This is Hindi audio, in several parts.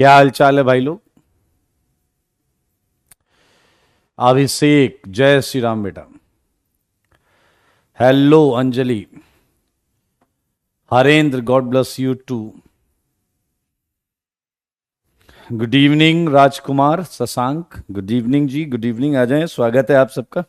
क्या हाल चाल है भाई लोग। अभिषेक, जय श्री राम बेटा। Hello Anjali. Harendra, God bless you too. Good evening Rajkumar, Shashank, good evening जी, गुड इवनिंग। आ जाएं, स्वागत है आप सबका।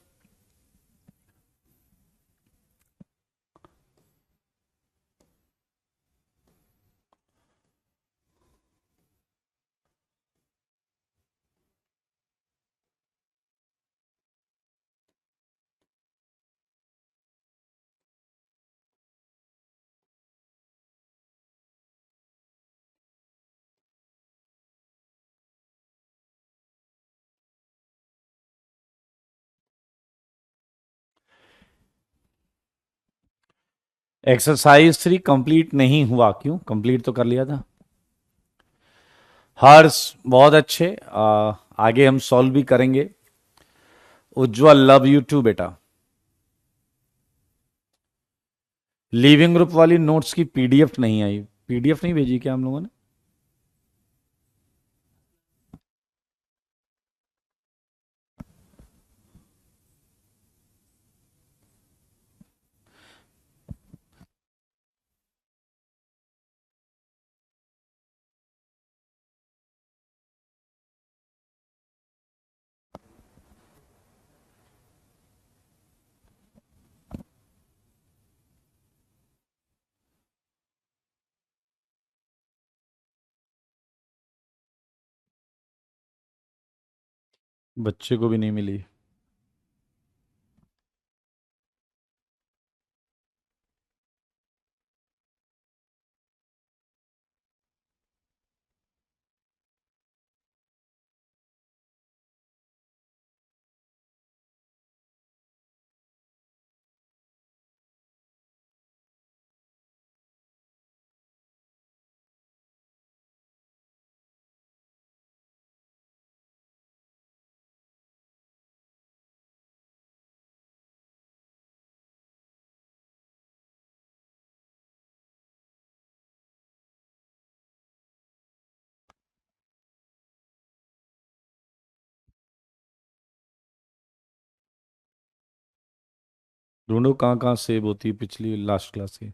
एक्सरसाइज 3 कंप्लीट नहीं हुआ, क्यों? कंप्लीट तो कर लिया था। हर्ष, बहुत अच्छे। आगे हम सॉल्व भी करेंगे। उज्जवल, लव यू टू बेटा। लिविंग ग्रुप वाली नोट्स की पीडीएफ नहीं आई। पीडीएफ नहीं भेजी क्या हम लोगों ने? बच्चे को भी नहीं मिली। ढूंढो कहाँ कहाँ सेव होती है पिछली लास्ट क्लास की।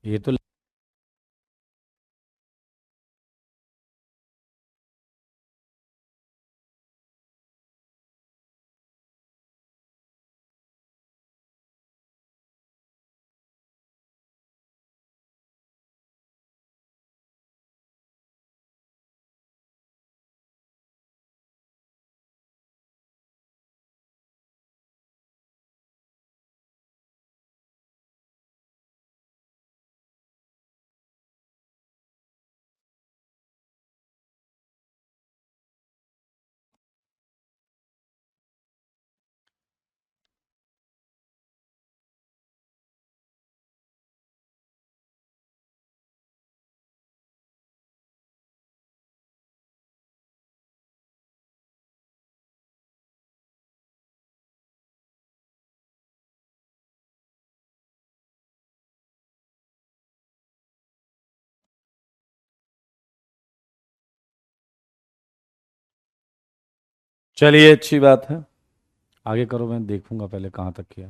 ये तो चलिए, अच्छी बात है। आगे करो, मैं देखूंगा पहले कहाँ तक किया।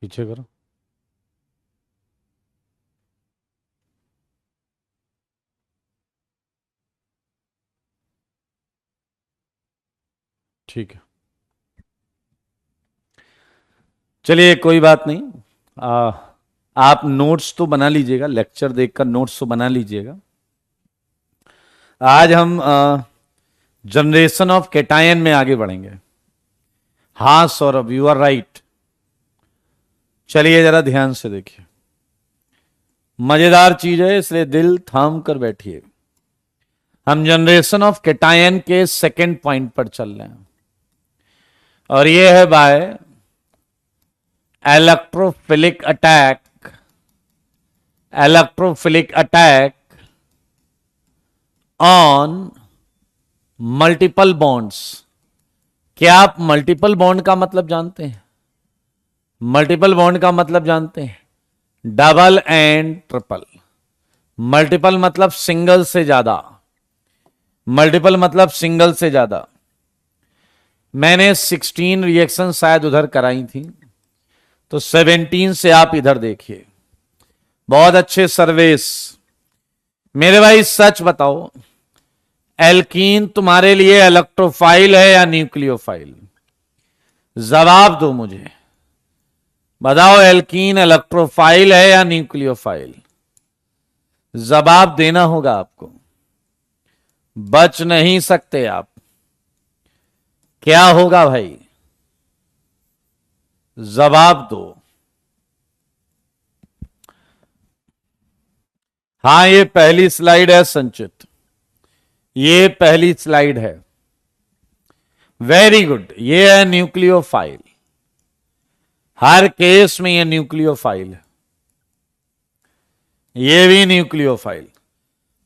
पीछे करो। ठीक है, चलिए कोई बात नहीं। आ, आप नोट्स तो बना लीजिएगा, लेक्चर देखकर नोट्स तो बना लीजिएगा। आज हम जनरेशन ऑफ केटायन में आगे बढ़ेंगे। हाँ सौरभ, यू आर राइट। चलिए जरा ध्यान से देखिए, मजेदार चीज है, इसलिए दिल थाम कर बैठिए। हम जनरेशन ऑफ केटायन के सेकंड पॉइंट पर चल रहे हैं, और ये है by electrophilic attack. Electrophilic attack on multiple bonds. क्या आप मल्टीपल बॉन्ड का मतलब जानते हैं? मल्टीपल बॉन्ड का मतलब जानते हैं, डबल एंड ट्रिपल। मल्टीपल मतलब सिंगल से ज्यादा, मल्टीपल मतलब सिंगल से ज्यादा। मैंने 16 रिएक्शन शायद उधर कराई थी, तो 17 से आप इधर देखिए। बहुत अच्छे सर्वेस। मेरे भाई सच बताओ, एल्कीन तुम्हारे लिए इलेक्ट्रोफाइल है या न्यूक्लियोफाइल? जवाब दो मुझे, बताओ एल्कीन इलेक्ट्रोफाइल है या न्यूक्लियोफाइल? जवाब देना होगा आपको, बच नहीं सकते आप। क्या होगा भाई, जवाब दो। हां, ये पहली स्लाइड है संचित, ये पहली स्लाइड है। वेरी गुड, ये है न्यूक्लियोफाइल। हर केस में ये न्यूक्लियोफाइल है, ये भी न्यूक्लियोफाइल।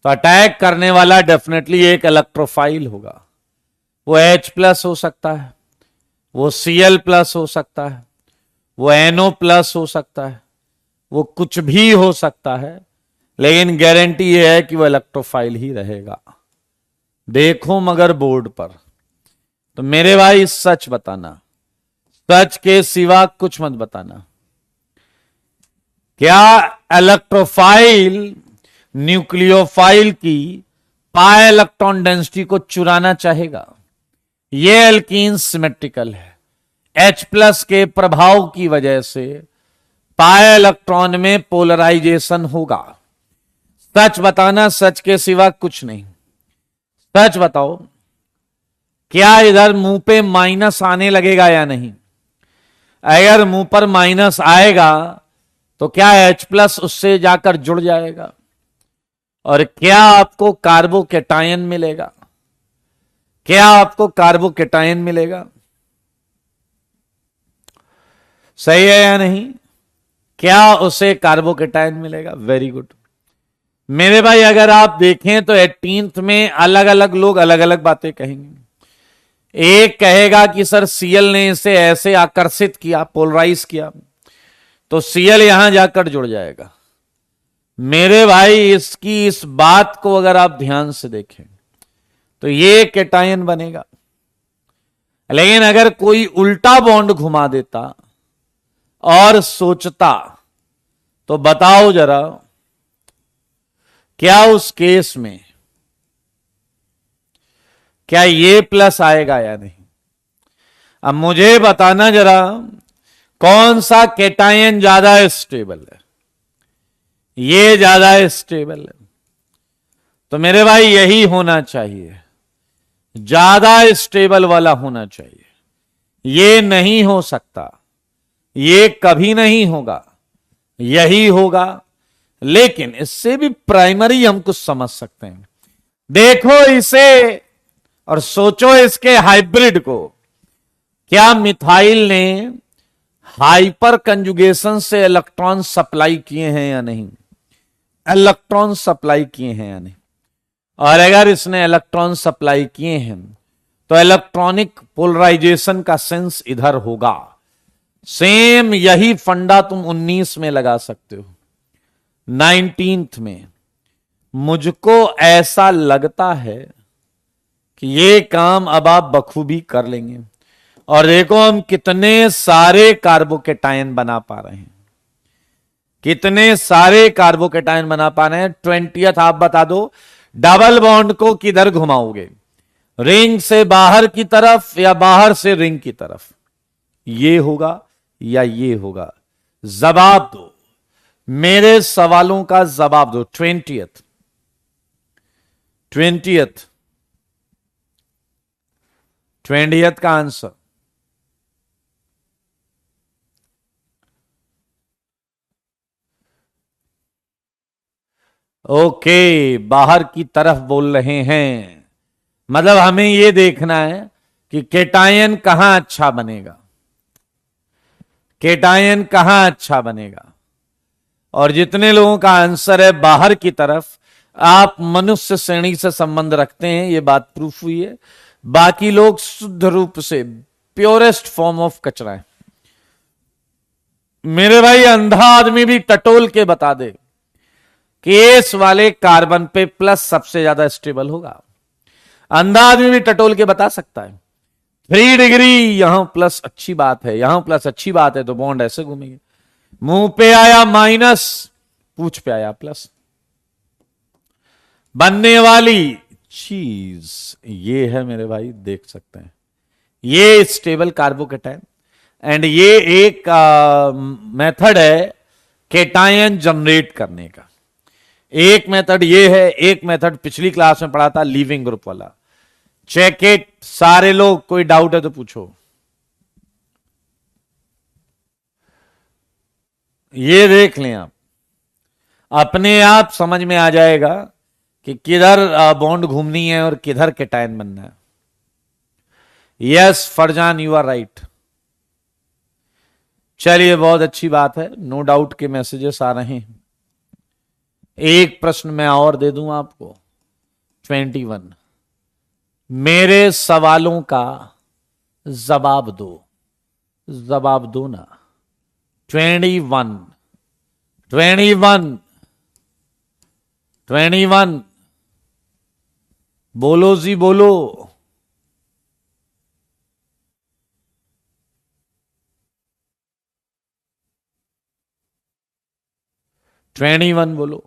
तो अटैक करने वाला डेफिनेटली एक इलेक्ट्रोफाइल होगा। वो H+ हो सकता है, वो Cl+ हो सकता है, वो NO+ हो सकता है, वो कुछ भी हो सकता है, लेकिन गारंटी ये है कि वो इलेक्ट्रोफाइल ही रहेगा। देखो मगर बोर्ड पर। तो मेरे भाई सच बताना, सच के सिवा कुछ मत बताना। क्या इलेक्ट्रोफाइल न्यूक्लियोफाइल की पाई इलेक्ट्रॉन डेंसिटी को चुराना चाहेगा? यह एल्कीन सिमेट्रिकल है, H+ के प्रभाव की वजह से पाई इलेक्ट्रॉन में पोलराइजेशन होगा। सच बताना, सच के सिवा कुछ नहीं। सच बताओ, क्या इधर मुंह पे माइनस आने लगेगा या नहीं? अगर मुंह पर माइनस आएगा तो क्या H+ उससे जाकर जुड़ जाएगा, और क्या आपको कार्बोकेटायन मिलेगा? क्या आपको कार्बोकेटायन मिलेगा? सही है या नहीं? क्या उसे कार्बोकेटायन मिलेगा? Very good. मेरे भाई अगर आप देखें तो 18th में अलग अलग लोग अलग अलग बातें कहेंगे। एक कहेगा कि सर Cl ने इसे ऐसे आकर्षित किया, पोलराइज किया, तो Cl यहां जाकर जुड़ जाएगा। मेरे भाई इसकी इस बात को अगर आप ध्यान से देखें तो ये कैटायन बनेगा। लेकिन अगर कोई उल्टा बॉन्ड घुमा देता और सोचता, तो बताओ जरा, क्या उस केस में क्या ये प्लस आएगा या नहीं? अब मुझे बताना जरा, कौन सा कैटायन ज्यादा स्टेबल है? ये ज्यादा स्टेबल है। तो मेरे भाई यही होना चाहिए, ज्यादा स्टेबल वाला होना चाहिए। ये नहीं हो सकता, ये कभी नहीं होगा, यही होगा। लेकिन इससे भी प्राइमरी हम कुछ समझ सकते हैं। देखो इसे और सोचो इसके हाइब्रिड को। क्या मिथाइल ने हाइपर कंजुगेशन से इलेक्ट्रॉन सप्लाई किए हैं या नहीं? इलेक्ट्रॉन सप्लाई किए हैं या नहीं? और अगर इसने इलेक्ट्रॉन सप्लाई किए हैं तो इलेक्ट्रॉनिक पोलराइजेशन का सेंस इधर होगा। सेम यही फंडा तुम 19 में लगा सकते हो, 19th में। मुझको ऐसा लगता है कि ये काम अब आप बखूबी कर लेंगे। और देखो हम कितने सारे कार्बोकेटायन बना पा रहे हैं, कितने सारे कार्बोकेटायन बना पा रहे हैं। 20th आप बता दो, डबल बॉन्ड को किधर घुमाओगे, रिंग से बाहर की तरफ या बाहर से रिंग की तरफ? ये होगा या ये होगा? जवाब दो, मेरे सवालों का जवाब दो। 20th का आंसर। ओके, बाहर की तरफ बोल रहे हैं, मतलब हमें यह देखना है कि कैटायन कहां अच्छा बनेगा, कैटायन कहां अच्छा बनेगा। और जितने लोगों का आंसर है बाहर की तरफ, आप मनुष्य श्रेणी से संबंध रखते हैं, यह बात प्रूफ हुई है। बाकी लोग शुद्ध रूप से प्योरेस्ट फॉर्म ऑफ कचरा है। मेरे भाई अंधा आदमी भी टटोल के बता दे कि इस वाले कार्बन पे प्लस सबसे ज्यादा स्टेबल होगा। अंधा आदमी भी टटोल के बता सकता है 3 डिग्री यहां प्लस अच्छी बात है, यहां प्लस अच्छी बात है, तो बॉन्ड ऐसे घूमेंगे। मुंह पे आया माइनस, पूछ पे आया प्लस। बनने वाली चीज ये है मेरे भाई, देख सकते हैं ये स्टेबल कार्बोकेटाइन। एंड ये एक मेथड है केटायन जनरेट करने का। एक मेथड ये है, एक मेथड पिछली क्लास में पढ़ा था लीविंग ग्रुप वाला। चेक इट सारे लोग, कोई डाउट है तो पूछो। ये देख लें आप, अपने आप समझ में आ जाएगा कि किधर बॉन्ड घूमनी है और किधर केटायन बनना है। Yes Farzan you are right. चलिए बहुत अच्छी बात है, नो डाउट के मैसेजेस आ रहे हैं। एक प्रश्न मैं और दे दूं आपको 21। मेरे सवालों का जवाब दो, जवाब दो ना। 21 21 21 बोलो जी बोलो। ट्वेंटी वन बोलो।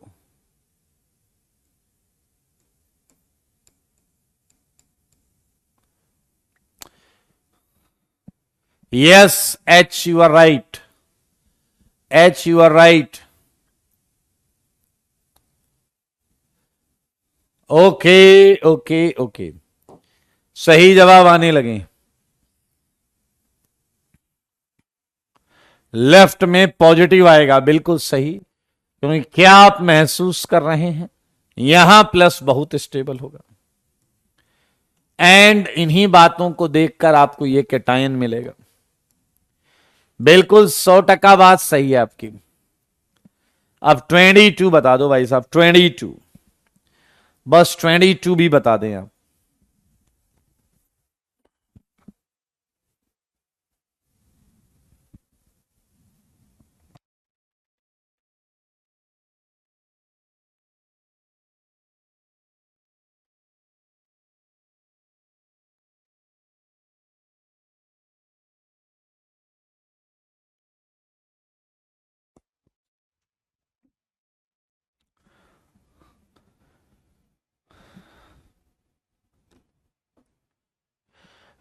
Yes H you are right, H you are right. Okay okay okay, सही जवाब आने लगे। लेफ्ट में पॉजिटिव आएगा, बिल्कुल सही। क्योंकि क्या आप महसूस कर रहे हैं, यहां प्लस बहुत स्टेबल होगा। एंड इन्हीं बातों को देखकर आपको यह केटायन मिलेगा। बिल्कुल 100% बात सही है आपकी। अब 22 बता दो भाई साहब, 22, बस 22 भी बता दें आप।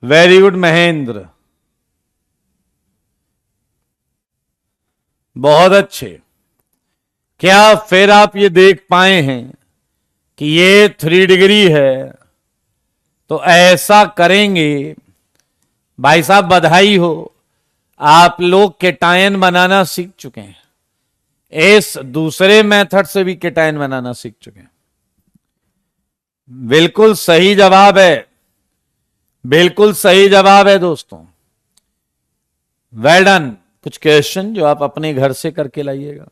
वेरी गुड महेंद्र, बहुत अच्छे। क्या फिर आप ये देख पाए हैं कि ये 3 डिग्री है, तो ऐसा करेंगे भाई साहब, बधाई हो, आप लोग केटायन बनाना सीख चुके हैं। इस दूसरे मेथड से भी केटायन बनाना सीख चुके हैं। बिल्कुल सही जवाब है, बिल्कुल सही जवाब है दोस्तों, वेल डन। कुछ क्वेश्चन जो आप अपने घर से करके लाइएगा,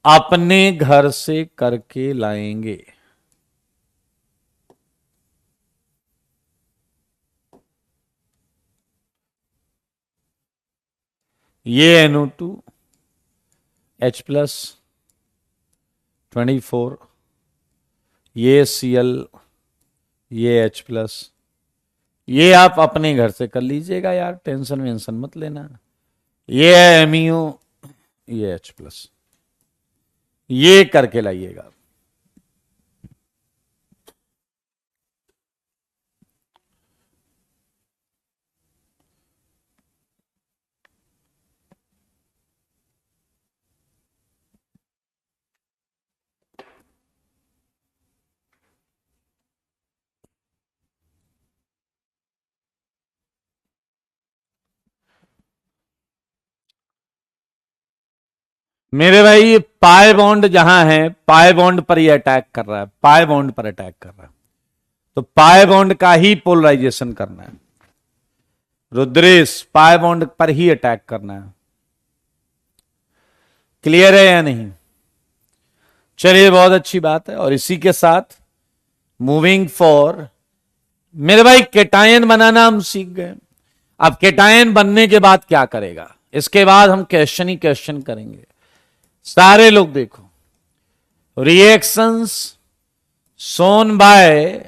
अपने घर से करके लाएंगे। ये NO2 H+, 24, ये Cl, ये H+, ये आप अपने घर से कर लीजिएगा यार, टेंशन वेंशन मत लेना। ये है MeO, ये H+, ये करके लाइएगा। मेरे भाई ये पाई बॉन्ड जहां है, पाई बॉन्ड पर ही अटैक कर रहा है, पाई बॉन्ड पर अटैक कर रहा है, तो पाई बॉन्ड का ही पोलराइजेशन करना है। रुद्रेश पाई बॉन्ड पर ही अटैक करना है। क्लियर है या नहीं? चलिए बहुत अच्छी बात है। और इसी के साथ मूविंग फॉर, मेरे भाई केटायन बनाना हम सीख गए। अब केटायन बनने के बाद क्या करेगा, इसके बाद हम क्वेश्चन ही क्वेश्चन करेंगे। सारे लोग देखो, रिएक्शंस सोन बाय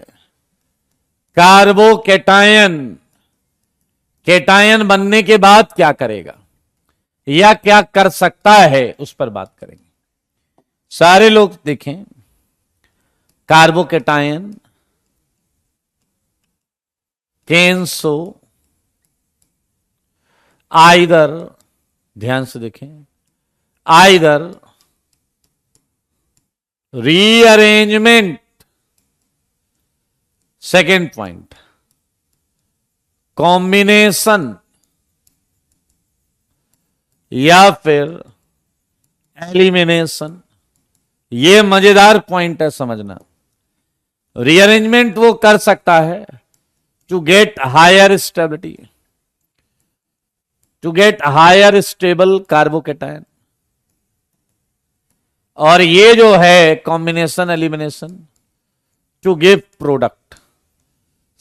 कार्बोकेटायन, केटायन बनने के बाद क्या करेगा या क्या कर सकता है, उस पर बात करेंगे। सारे लोग देखें, कार्बोकेटायन कैन सो आइदर, ध्यान से देखें, either rearrangement, second point, combination या फिर एलिमिनेशन। ये मजेदार पॉइंट है समझना। रीअरेंजमेंट वो कर सकता है to get higher stability, to get higher stable carbocation, और ये जो है combination elimination to give product.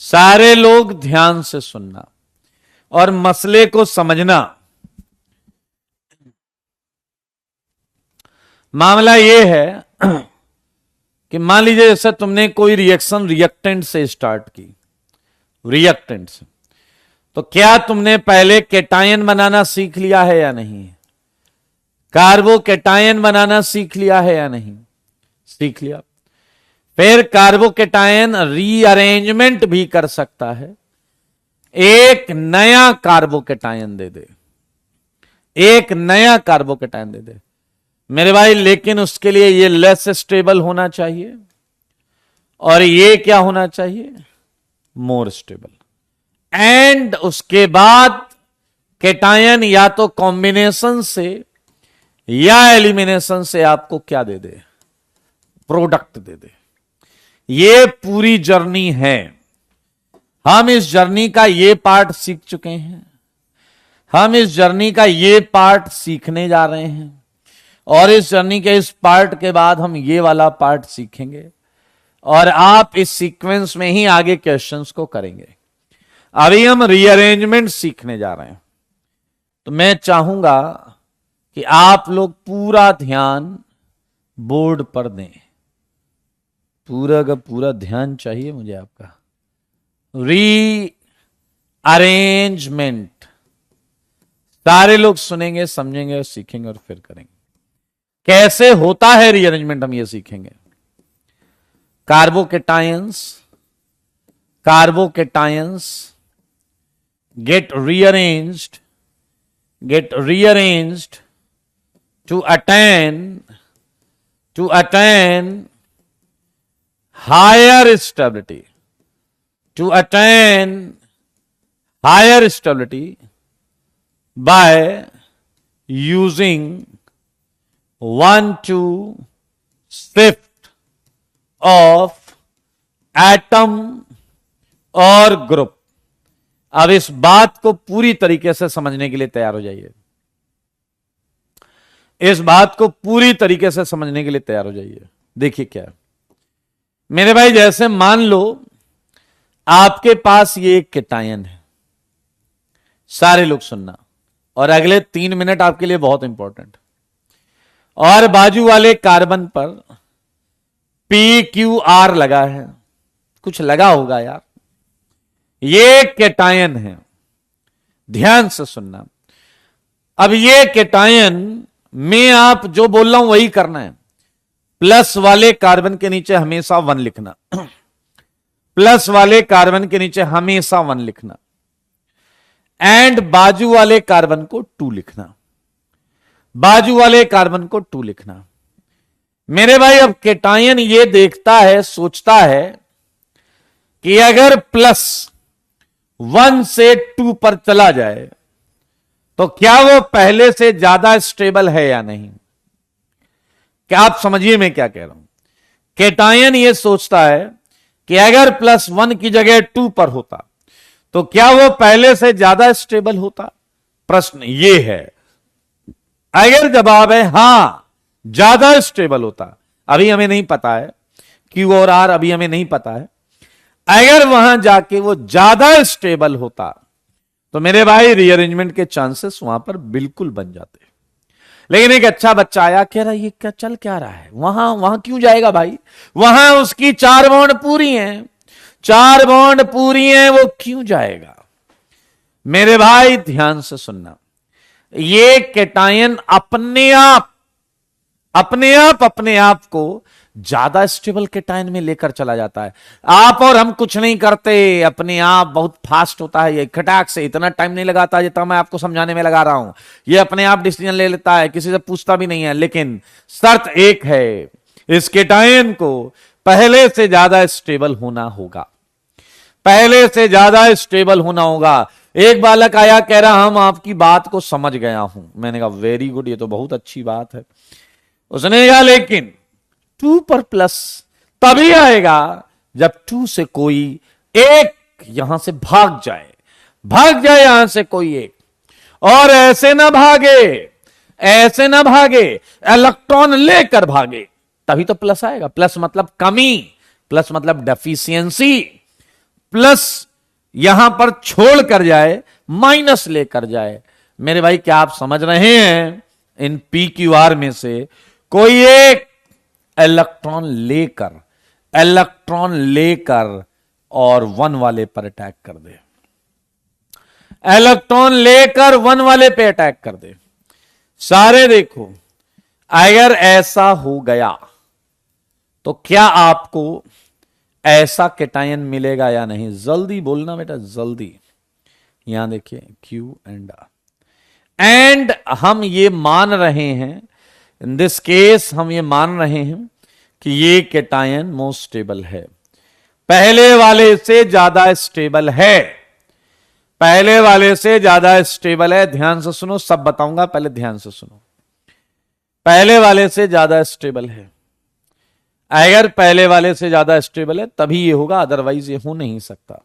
सारे लोग ध्यान से सुनना और मसले को समझना। मामला ये है कि मान लीजिए जैसे तुमने कोई रिएक्शन रिएक्टेंट से स्टार्ट की, रिएक्टेंट से, तो क्या तुमने पहले केटायन बनाना सीख लिया है या नहीं? कार्बोकेटायन बनाना सीख लिया है या नहीं? सीख लिया। फिर कार्बोकेटायन रीअरेंजमेंट भी कर सकता है, एक नया कार्बोकेटायन दे दे, एक नया कार्बोकेटायन दे दे मेरे भाई, लेकिन उसके लिए ये लेस स्टेबल होना चाहिए और ये क्या होना चाहिए? More stable. एंड उसके बाद केटायन या तो कॉम्बिनेशन से या एलिमिनेशन से आपको क्या दे दे? प्रोडक्ट दे दे। ये पूरी जर्नी है। हम इस जर्नी का ये पार्ट सीख चुके हैं, हम इस जर्नी का ये पार्ट सीखने जा रहे हैं, और इस जर्नी के इस पार्ट के बाद हम ये वाला पार्ट सीखेंगे, और आप इस सीक्वेंस में ही आगे क्वेश्चंस को करेंगे। अभी हम रीअरेंजमेंट सीखने जा रहे हैं, तो मैं चाहूंगा कि आप लोग पूरा ध्यान बोर्ड पर दें। पूरा का पूरा ध्यान चाहिए मुझे आपका। रीअरेंजमेंट सारे लोग सुनेंगे, समझेंगे और सीखेंगे और फिर करेंगे। कैसे होता है रीअरेंजमेंट हम ये सीखेंगे। कार्बोकेटायंस get rearranged to attain higher stability, by using 1-2 shift of atom और ग्रुप। अब इस बात को पूरी तरीके से समझने के लिए तैयार हो जाइए। इस बात को पूरी तरीके से समझने के लिए तैयार हो जाइए। देखिए क्या है मेरे भाई, जैसे मान लो आपके पास ये एक केटायन है। सारे लोग सुनना, और अगले 3 मिनट आपके लिए बहुत इंपॉर्टेंट। और बाजू वाले कार्बन पर PQR लगा है, कुछ लगा होगा यार। ये केटायन है, ध्यान से सुनना। अब ये केटायन में आप जो बोल रहा हूं वही करना है। प्लस वाले कार्बन के नीचे हमेशा 1 लिखना, प्लस वाले कार्बन के नीचे हमेशा 1 लिखना, एंड बाजू वाले कार्बन को 2 लिखना, बाजू वाले कार्बन को 2 लिखना। मेरे भाई अब केटायन ये देखता है, सोचता है कि अगर +1 से 2 पर चला जाए तो क्या वो पहले से ज्यादा स्टेबल है या नहीं। क्या आप समझिए मैं क्या कह रहा हूं। केटायन ये सोचता है कि अगर +1 की जगह 2 पर होता तो क्या वो पहले से ज्यादा स्टेबल होता। प्रश्न ये है। अगर जवाब है हां, ज्यादा स्टेबल होता, अभी हमें नहीं पता है, Q और R अभी हमें नहीं पता है। अगर वहां जाके वो ज्यादा स्टेबल होता तो मेरे भाई रीअरेंजमेंट के चांसेस वहां पर बिल्कुल बन जाते। लेकिन एक अच्छा बच्चा आया, कह रहा ये क्या चल क्या रहा है, वहां वहां क्यों जाएगा भाई, वहां उसकी 4 बॉन्ड पूरी हैं, 4 बॉन्ड पूरी हैं, वो क्यों जाएगा। मेरे भाई ध्यान से सुनना, ये कैटायन अपने आप को ज्यादा स्टेबल कैटायन में लेकर चला जाता है। आप और हम कुछ नहीं करते, अपने आप बहुत फास्ट होता है ये, खटाक से, इतना टाइम नहीं लगाता जितना मैं आपको समझाने में लगा रहा हूं। ये अपने आप डिसीजन ले लेता है, किसी से पूछता भी नहीं है। लेकिन शर्त एक है, इस कैटायन को पहले से ज्यादा स्टेबल होना होगा, पहले से ज्यादा स्टेबल होना होगा। एक बालक आया, कह रहा हम आपकी बात को समझ गया हूं। मैंने कहा वेरी गुड, ये तो बहुत अच्छी बात है। उसने कहा लेकिन 2 पर प्लस तभी आएगा जब 2 से कोई एक यहां से भाग जाए यहां से कोई एक, और ऐसे ना भागे, इलेक्ट्रॉन लेकर भागे, तभी तो प्लस आएगा। प्लस मतलब कमी, प्लस मतलब डेफिशिएंसी, प्लस यहां पर छोड़ कर जाए, माइनस लेकर जाए। मेरे भाई क्या आप समझ रहे हैं, इन पी क्यू आर में से कोई एक इलेक्ट्रॉन लेकर और 1 वाले पर अटैक कर दे, इलेक्ट्रॉन लेकर 1 वाले पे अटैक कर दे। सारे देखो, अगर ऐसा हो गया तो क्या आपको ऐसा कैटायन मिलेगा या नहीं? जल्दी बोलना बेटा, जल्दी। यहां देखिए क्यू एंड हम ये मान रहे हैं, इन दिस केस हम ये मान रहे हैं कि ये कैटायन मोस्ट स्टेबल है, पहले वाले से ज्यादा स्टेबल है, पहले वाले से ज्यादा स्टेबल है। ध्यान से सुनो, सब बताऊंगा, पहले ध्यान से सुनो। पहले वाले से ज्यादा स्टेबल है, अगर पहले वाले से ज्यादा स्टेबल है तभी ये होगा, अदरवाइज ये हो नहीं सकता,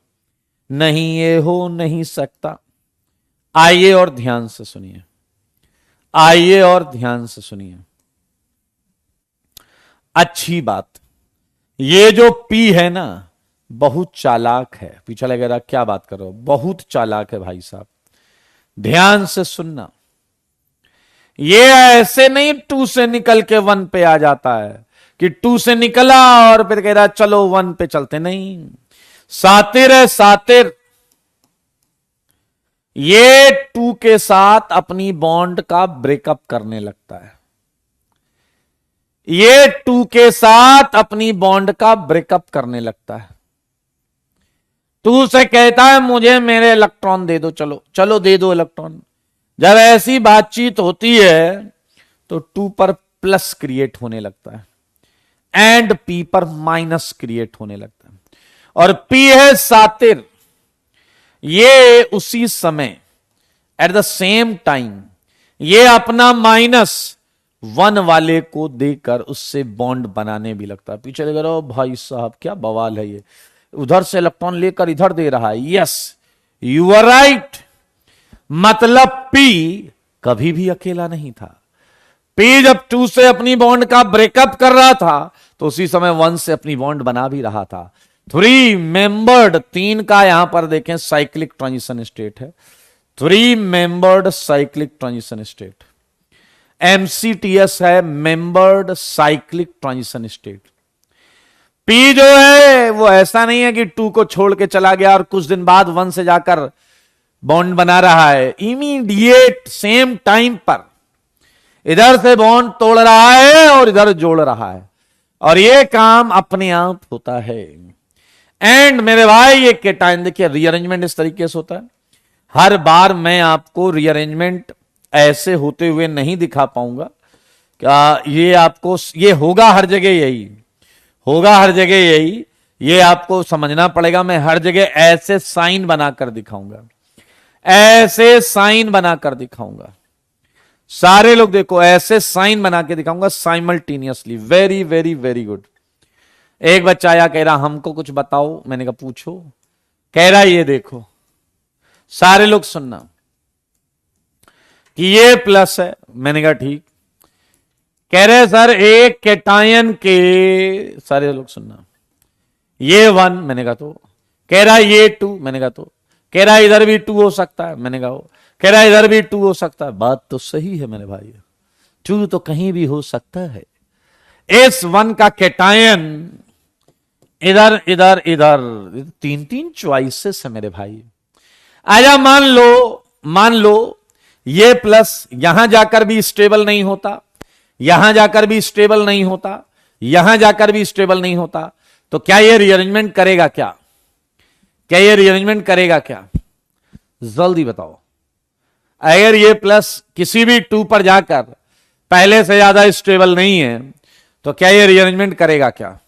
नहीं ये हो नहीं सकता। आइए और ध्यान से सुनिए, आइए और ध्यान से सुनिए, अच्छी बात। ये जो पी है ना, बहुत चालाक है। पीछे लगेगा क्या बात कर रहे हो, बहुत चालाक है भाई साहब, ध्यान से सुनना। ये ऐसे नहीं 2 से निकल के 1 पे आ जाता है कि 2 से निकला और फिर कह रहा चलो 1 पे चलते, नहीं। सातिर है, सातिर। ये 2 के साथ अपनी बॉन्ड का ब्रेकअप करने लगता है, ये 2 के साथ अपनी बॉन्ड का ब्रेकअप करने लगता है। 2 से कहता है मुझे मेरे इलेक्ट्रॉन दे दो, चलो चलो दे दो इलेक्ट्रॉन। जब ऐसी बातचीत होती है तो 2 पर प्लस क्रिएट होने लगता है एंड पी पर माइनस क्रिएट होने लगता है। और पी है सातिर, ये उसी समय एट द सेम टाइम ये अपना -1 वाले को देकर उससे बॉन्ड बनाने भी लगता है। पीछे लग रहा हो भाई साहब क्या बवाल है, ये उधर से इलेक्ट्रॉन लेकर इधर दे रहा है। यस यू आर राइट, मतलब पी कभी भी अकेला नहीं था। पी जब 2 से अपनी बॉन्ड का ब्रेकअप कर रहा था तो उसी समय 1 से अपनी बॉन्ड बना भी रहा था। 3 मेंबर्ड, 3 का यहां पर देखें साइक्लिक ट्रांजिशन स्टेट है, 3 membered cyclic transition state, MCTS है, membered cyclic transition state. P जो है वो ऐसा नहीं है कि 2 को छोड़ के चला गया और कुछ दिन बाद 1 से जाकर बॉन्ड बना रहा है, इमीडिएट सेम टाइम पर इधर से बॉन्ड तोड़ रहा है और इधर जोड़ रहा है, और ये काम अपने आप होता है। एंड मेरे भाई ये कैटायन देखिए रीअरेंजमेंट इस तरीके से होता है। हर बार मैं आपको रीअरेंजमेंट ऐसे होते हुए नहीं दिखा पाऊंगा, क्या ये आपको ये होगा हर जगह यही होगा, हर जगह यही, ये आपको समझना पड़ेगा। मैं हर जगह ऐसे साइन बनाकर दिखाऊंगा, ऐसे साइन बनाकर दिखाऊंगा। सारे लोग देखो ऐसे साइन बना के दिखाऊंगा simultaneously. Very very very good. एक बच्चा आया कह रहा हमको कुछ बताओ, मैंने कहा पूछो। कह रहा ये देखो, सारे लोग सुनना कि ये प्लस है, मैंने कहा ठीक। कह रहे सर एक कैटायन के, सारे लोग सुनना, ये 1, मैंने कहा तो। कह रहा ये 2, मैंने कहा तो। कह रहा है इधर भी 2 हो सकता है। मैंने कहा कह रहा है इधर भी 2 हो सकता है। बात तो सही है मेरे भाई, 2 तो कहीं भी हो सकता है। S1 का कैटायन इधर इधर इधर 3 चॉइसेस है मेरे भाई। आया मान लो ये प्लस यहां जाकर भी स्टेबल नहीं होता, यहां जाकर भी स्टेबल नहीं होता, यहां जाकर भी स्टेबल नहीं होता, तो क्या ये रीअरेंजमेंट करेगा? क्या ये रीअरेंजमेंट करेगा क्या? जल्दी बताओ। अगर ये प्लस किसी भी 2 पर जाकर पहले से ज्यादा स्टेबल नहीं है तो क्या ये रीअरेंजमेंट करेगा क्या?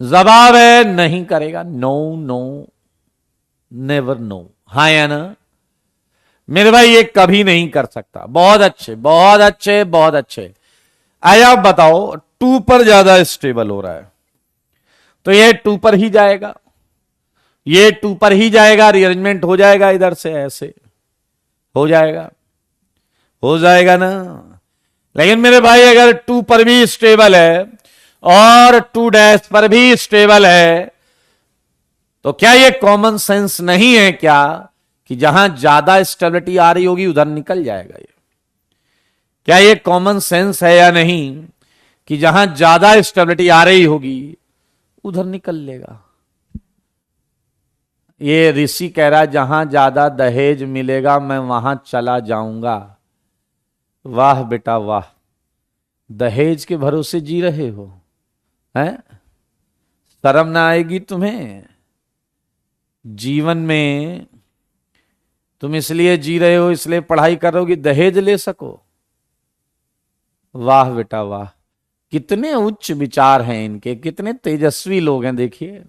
जवाब है नहीं करेगा। No no never no. हाँ या ना मेरे भाई? ये कभी नहीं कर सकता। बहुत अच्छे बहुत अच्छे बहुत अच्छे। आया आप बताओ 2 पर ज्यादा स्टेबल हो रहा है तो ये 2 पर ही जाएगा, ये 2 पर ही जाएगा, रीअरेंजमेंट हो जाएगा इधर से, ऐसे हो जाएगा ना। लेकिन मेरे भाई अगर 2 पर भी स्टेबल है और 2 डैश पर भी स्टेबल है तो क्या ये कॉमन सेंस नहीं है क्या कि जहां ज्यादा स्टेबिलिटी आ रही होगी उधर निकल जाएगा? ये क्या ये कॉमन सेंस है या नहीं कि जहां ज्यादा स्टेबिलिटी आ रही होगी उधर निकल लेगा? ये ऋषि कह रहा है जहां ज्यादा दहेज मिलेगा मैं वहां चला जाऊंगा। वाह बेटा वाह, दहेज के भरोसे जी रहे हो हैं? शर्म ना आएगी तुम्हें? जीवन में तुम इसलिए जी रहे हो, इसलिए पढ़ाई कर रहे हो कि दहेज ले सको। वाह बेटा वाह, कितने उच्च विचार हैं इनके, कितने तेजस्वी लोग हैं। देखिए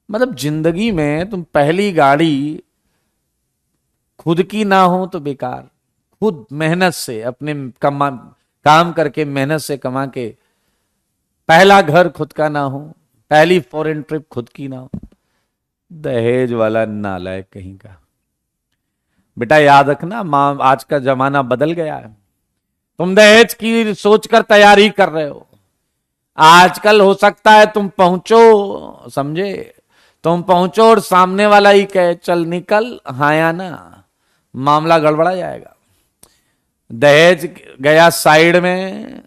मतलब जिंदगी में तुम पहली गाड़ी खुद की ना हो तो बेकार, खुद मेहनत से अपने काम करके मेहनत से कमा के पहला घर खुद का ना हो, पहली फॉरेन ट्रिप खुद की ना हो, दहेज वाला नालायक कहीं का। बेटा याद रखना मां, आज का जमाना बदल गया है। तुम दहेज की सोचकर तैयारी कर रहे हो। आजकल हो सकता है तुम पहुंचो, समझे, तुम पहुंचो और सामने वाला ही कहे चल निकल, हाँ या ना, मामला गड़बड़ा जाएगा। दहेज गया साइड में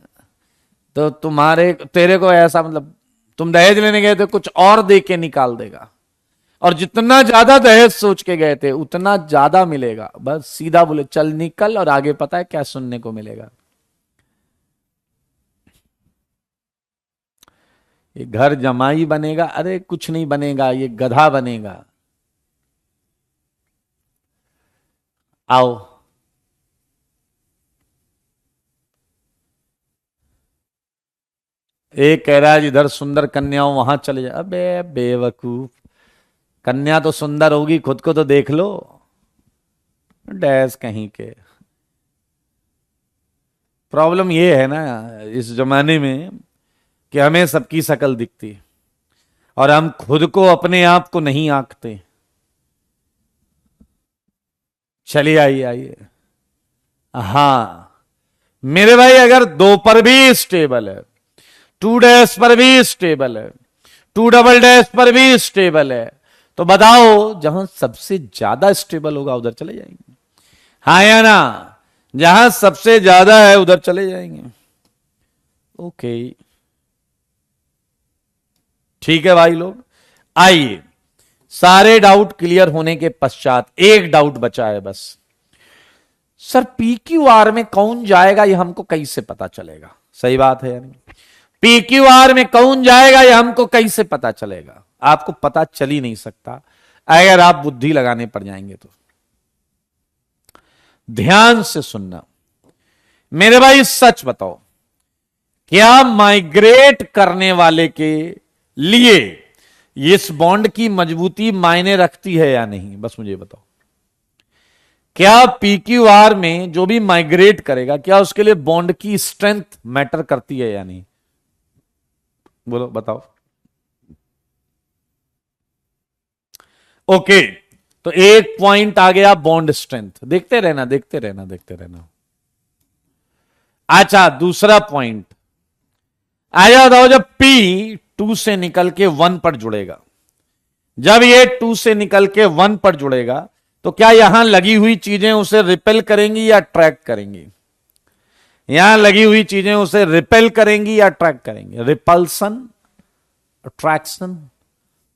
तो तेरे को ऐसा, मतलब तुम दहेज लेने गए थे कुछ और दे के निकाल देगा, और जितना ज्यादा दहेज सोच के गए थे उतना ज्यादा मिलेगा। बस सीधा बोले चल निकल, और आगे पता है क्या सुनने को मिलेगा? ये घर जमाई बनेगा। अरे कुछ नहीं बनेगा, ये गधा बनेगा। आओ एक कह रहा है जिधर सुंदर कन्या हो वहां चले जाए। अबे बेवकूफ, कन्या तो सुंदर होगी, खुद को तो देख लो। डैश कहीं के। प्रॉब्लम ये है ना इस जमाने में कि हमें सबकी शक्ल दिखती है और हम खुद को, अपने आप को नहीं आंकते। चलिए आइए आइए। हाँ मेरे भाई अगर 2 पर भी स्टेबल है, 2 डैश पर भी स्टेबल है, 2 डबल डैश पर भी स्टेबल है, तो बताओ जहां सबसे ज्यादा स्टेबल होगा उधर चले जाएंगे। हाँ या ना? जहां सबसे ज्यादा है उधर चले जाएंगे। ओके ठीक है भाई लोग। आइए सारे डाउट क्लियर होने के पश्चात एक डाउट बचा है बस। सर PQR में कौन जाएगा ये हमको कैसे पता चलेगा? सही बात है यानी PQR में कौन जाएगा ये हमको कैसे पता चलेगा? आपको पता चल ही नहीं सकता अगर आप बुद्धि लगाने पड़ जाएंगे तो। ध्यान से सुनना मेरे भाई, सच बताओ, क्या माइग्रेट करने वाले के लिए इस बॉन्ड की मजबूती मायने रखती है या नहीं? बस मुझे बताओ, क्या PQR में जो भी माइग्रेट करेगा क्या उसके लिए बॉन्ड की स्ट्रेंथ मैटर करती है या नहीं? बोलो बताओ। ओके तो एक पॉइंट आ गया बॉन्ड स्ट्रेंथ। देखते रहना देखते रहना देखते रहना। अच्छा दूसरा पॉइंट आ जाओ, जब P 2 से निकल के 1 पर जुड़ेगा जब ये 2 से निकल के 1 पर जुड़ेगा तो क्या यहां लगी हुई चीजें उसे रिपेल करेंगी या अट्रैक्ट करेंगी? यहां लगी हुई चीजें उसे रिपेल करेंगी या अट्रैक्ट करेंगी? Repulsion, attraction,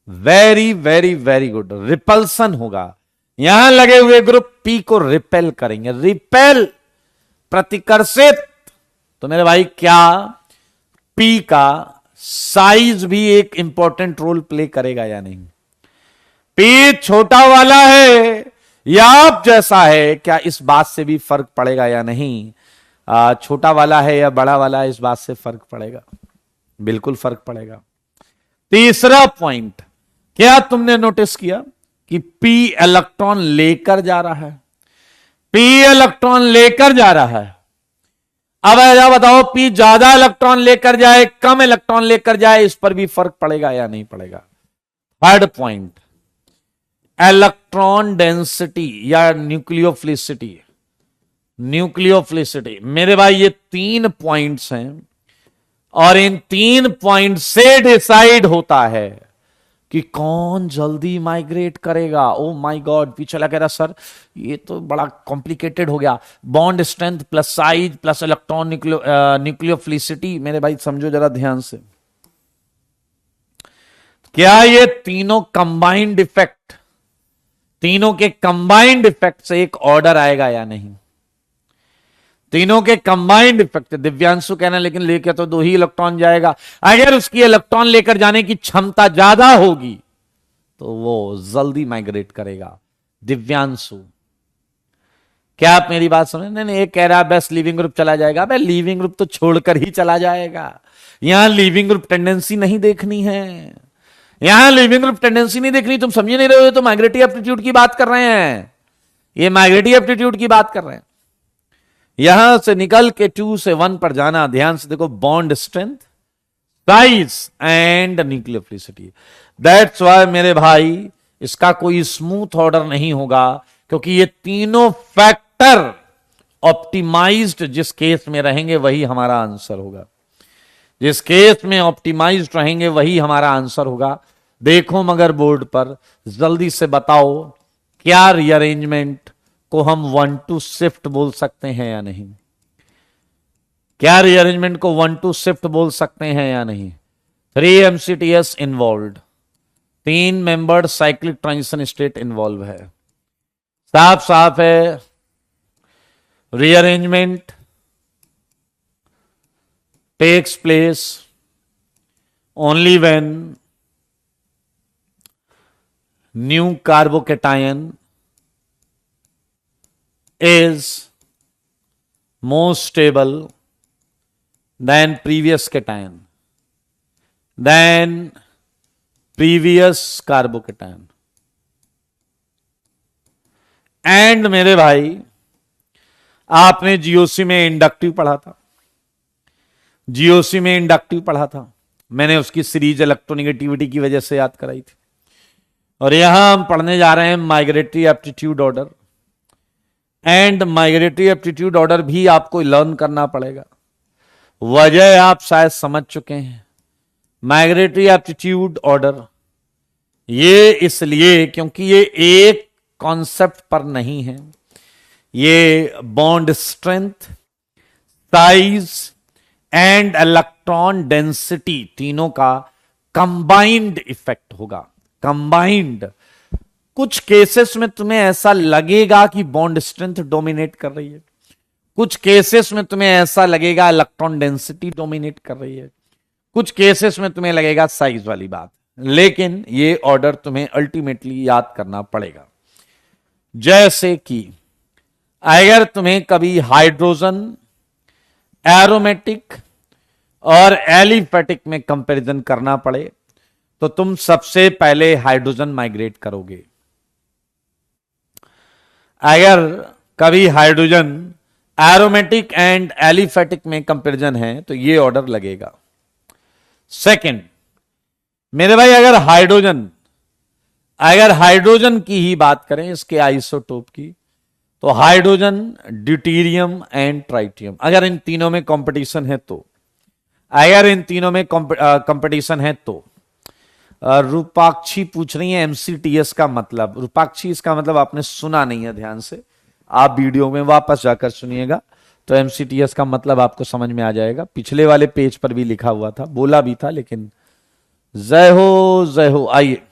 very very very good, repulsion होगा। यहां लगे हुए ग्रुप पी को रिपेल करेंगे। रिपेल, प्रतिकर्षित। तो मेरे भाई क्या पी का साइज भी एक इंपॉर्टेंट रोल प्ले करेगा या नहीं? पी छोटा वाला है या आप जैसा है, क्या इस बात से भी फर्क पड़ेगा या नहीं? छोटा वाला है या बड़ा वाला है, इस बात से फर्क पड़ेगा, बिल्कुल फर्क पड़ेगा। तीसरा पॉइंट, क्या तुमने नोटिस किया कि पी इलेक्ट्रॉन लेकर जा रहा है? पी इलेक्ट्रॉन लेकर जा रहा है। अब ऐसा बताओ, पी ज्यादा इलेक्ट्रॉन लेकर जाए, कम इलेक्ट्रॉन लेकर जाए, इस पर भी फर्क पड़ेगा या नहीं पड़ेगा? थर्ड पॉइंट, इलेक्ट्रॉन डेंसिटी या न्यूक्लियोफिलिसिटी। न्यूक्लियोफिलिसिटी मेरे भाई, ये 3 पॉइंट्स हैं और इन 3 पॉइंट से डिसाइड होता है कि कौन जल्दी माइग्रेट करेगा। ओ माय गॉड, पीछे लगा रहा सर ये तो बड़ा कॉम्प्लिकेटेड हो गया। Bond strength plus size plus electron nucleophilicity. मेरे भाई समझो जरा ध्यान से, क्या ये तीनों कंबाइंड इफेक्ट, तीनों के कंबाइंड इफेक्ट से एक ऑर्डर आएगा या नहीं? तीनों के कंबाइंड इफेक्ट। दिव्यांशु कहना लेकिन लेकर तो 2 ही इलेक्ट्रॉन जाएगा। अगर उसकी इलेक्ट्रॉन लेकर जाने की क्षमता ज्यादा होगी तो वो जल्दी माइग्रेट करेगा। दिव्यांशु, क्या आप मेरी बात समझ? नहीं, एक कह रहा है बेस्ट लिविंग ग्रुप चला जाएगा। अबे लिविंग ग्रुप तो छोड़कर ही चला जाएगा। यहां लिविंग ग्रुप टेंडेंसी नहीं देखनी है, यहां लिविंग ग्रुप टेंडेंसी नहीं देखनी। तुम समझ नहीं रहे हो, तो माइग्रेटरी एप्टीट्यूड की बात कर रहे हैं। ये माइग्रेटरी एप्टीट्यूड की बात कर रहे हैं। यहां से निकल के 2 से 1 पर जाना, ध्यान से देखो, bond strength, size and nucleophilicity. That's why मेरे भाई इसका कोई स्मूथ ऑर्डर नहीं होगा, क्योंकि ये तीनों फैक्टर ऑप्टिमाइज्ड जिस केस में रहेंगे वही हमारा आंसर होगा। जिस केस में ऑप्टिमाइज्ड रहेंगे वही हमारा आंसर होगा। देखो मगर बोर्ड पर, जल्दी से बताओ, क्या रीअरेंजमेंट को हम 1-2 शिफ्ट बोल सकते हैं या नहीं? क्या रीअरेंजमेंट को 1-2 शिफ्ट बोल सकते हैं या नहीं? 3 MCTS involve, 3 membered cyclic transition state involve है। साफ साफ है, rearrangement takes place only when new carbocation is more stable than previous cation, than previous carbocation। And मेरे भाई, आपने जीओसी में इंडक्टिव पढ़ा था, जीओसी में इंडक्टिव पढ़ा था, मैंने उसकी सीरीज इलेक्ट्रोनेगेटिविटी की वजह से याद कराई थी। और यहां हम पढ़ने जा रहे हैं migratory aptitude order. And migratory aptitude order भी आपको लर्न करना पड़ेगा। वजह आप शायद समझ चुके हैं। माइग्रेटरी एप्टीट्यूड ऑर्डर ये इसलिए क्योंकि ये एक कॉन्सेप्ट पर नहीं है, ये bond strength, size and electron density तीनों का कंबाइंड इफेक्ट होगा। कंबाइंड। कुछ केसेस में तुम्हें ऐसा लगेगा कि बॉन्ड स्ट्रेंथ डोमिनेट कर रही है, कुछ केसेस में तुम्हें ऐसा लगेगा इलेक्ट्रॉन डेंसिटी डोमिनेट कर रही है, कुछ केसेस में तुम्हें लगेगा साइज वाली बात। लेकिन ये ऑर्डर तुम्हें अल्टीमेटली याद करना पड़ेगा। जैसे कि अगर तुम्हें कभी हाइड्रोजन, एरोमेटिक और एलिफेटिक में कंपैरिजन करना पड़े तो तुम सबसे पहले हाइड्रोजन माइग्रेट करोगे। अगर कभी हाइड्रोजन, एरोमेटिक एंड एलिफेटिक में कंपैरिजन है तो ये ऑर्डर लगेगा। सेकंड मेरे भाई, अगर हाइड्रोजन की ही बात करें, इसके आइसोटोप की, तो हाइड्रोजन, ड्यूटेरियम एंड ट्राइटियम, अगर इन तीनों में कंपटीशन है तो, अगर इन तीनों में कंपटीशन है तो रूपाक्षी पूछ रही है एमसीटीएस का मतलब। रूपाक्षी, इसका मतलब आपने सुना नहीं है ध्यान से, आप वीडियो में वापस जाकर सुनिएगा तो एमसीटीएस का मतलब आपको समझ में आ जाएगा। पिछले वाले पेज पर भी लिखा हुआ था, बोला भी था, लेकिन जय हो जय हो। आइए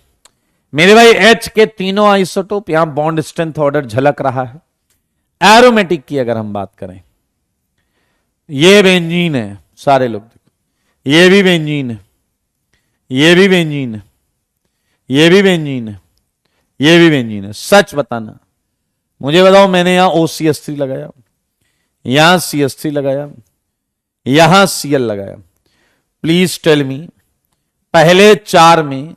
मेरे भाई, एच के तीनों आइसोटोप, यहां बॉन्ड स्ट्रेंथ ऑर्डर झलक रहा है। एरोमेटिक की अगर हम बात करें, ये बेंजीन है, सारे लोग देखो, ये भी बेंजीन है, ये भी बेंजीन है, ये भी बेंजीन है, ये भी बेंजीन है। सच बताना, मुझे बताओ, मैंने यहां OCH3 लगाया, यहां CH3 लगाया, यहां Cl लगाया, प्लीज टेल मी, पहले 4 में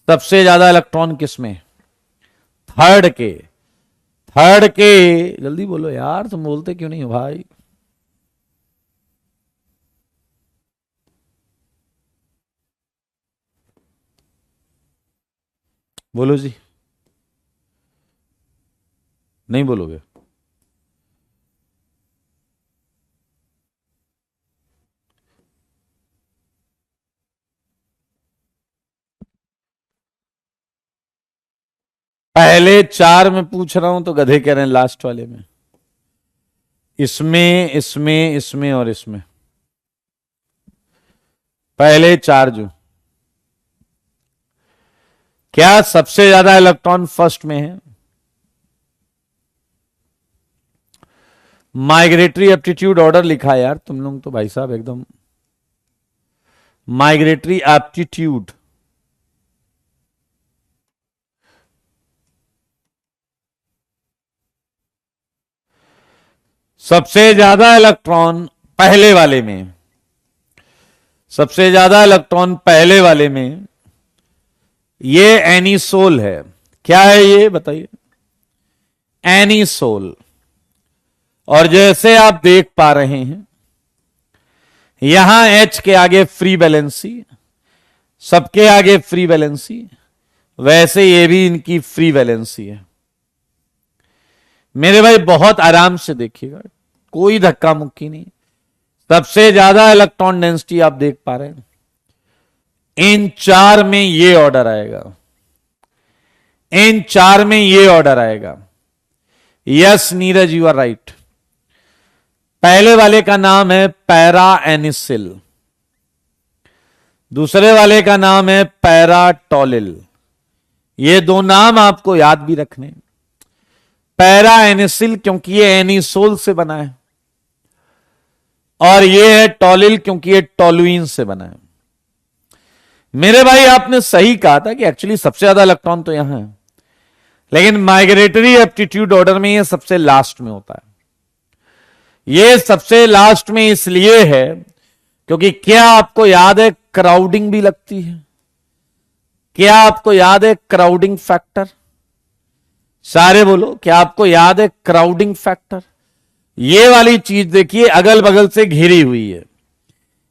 सबसे ज्यादा इलेक्ट्रॉन किसमें? थर्ड के। थर्ड के, जल्दी बोलो यार, तुम बोलते क्यों नहीं हो भाई? बोलो जी, नहीं बोलोगे? पहले 4 में पूछ रहा हूं तो गधे कह रहे हैं लास्ट वाले में। इसमें, इसमें, इसमें और इसमें, पहले 4 जो, क्या सबसे ज्यादा इलेक्ट्रॉन फर्स्ट में है? माइग्रेटरी एप्टीट्यूड ऑर्डर लिखा है यार तुम लोग तो भाई साहब एकदम। माइग्रेटरी एप्टीट्यूड, सबसे ज्यादा इलेक्ट्रॉन पहले वाले में, सबसे ज्यादा इलेक्ट्रॉन पहले वाले में, ये एनिसोल है। क्या है ये बताइए? एनिसोल। और जैसे आप देख पा रहे हैं, यहां H के आगे फ्री वैलेंसी, सबके आगे फ्री वैलेंसी, वैसे ये भी इनकी फ्री वैलेंसी है। मेरे भाई बहुत आराम से देखिएगा, कोई धक्का मुक्की नहीं। सबसे ज्यादा इलेक्ट्रॉन डेंसिटी आप देख पा रहे हैं, इन 4 में ये ऑर्डर आएगा, इन 4 में ये ऑर्डर आएगा। Yes Neeraj, you are right. पहले वाले का नाम है पैरा एनिसिल, दूसरे वाले का नाम है पैराटोलिल। ये 2 नाम आपको याद भी रखने। पैरा एनिसिल क्योंकि ये एनिसोल से बना है, और ये है टोलिल क्योंकि ये टोलुइन से बना है। मेरे भाई आपने सही कहा था कि एक्चुअली सबसे ज्यादा इलेक्ट्रॉन तो यहां है, लेकिन माइग्रेटरी एप्टीट्यूड ऑर्डर में ये सबसे लास्ट में होता है। ये सबसे लास्ट में इसलिए है क्योंकि क्या आपको याद है क्राउडिंग भी लगती है? क्या आपको याद है क्राउडिंग फैक्टर? सारे बोलो, क्या आपको याद है क्राउडिंग फैक्टर? ये वाली चीज देखिए अगल बगल से घिरी हुई है,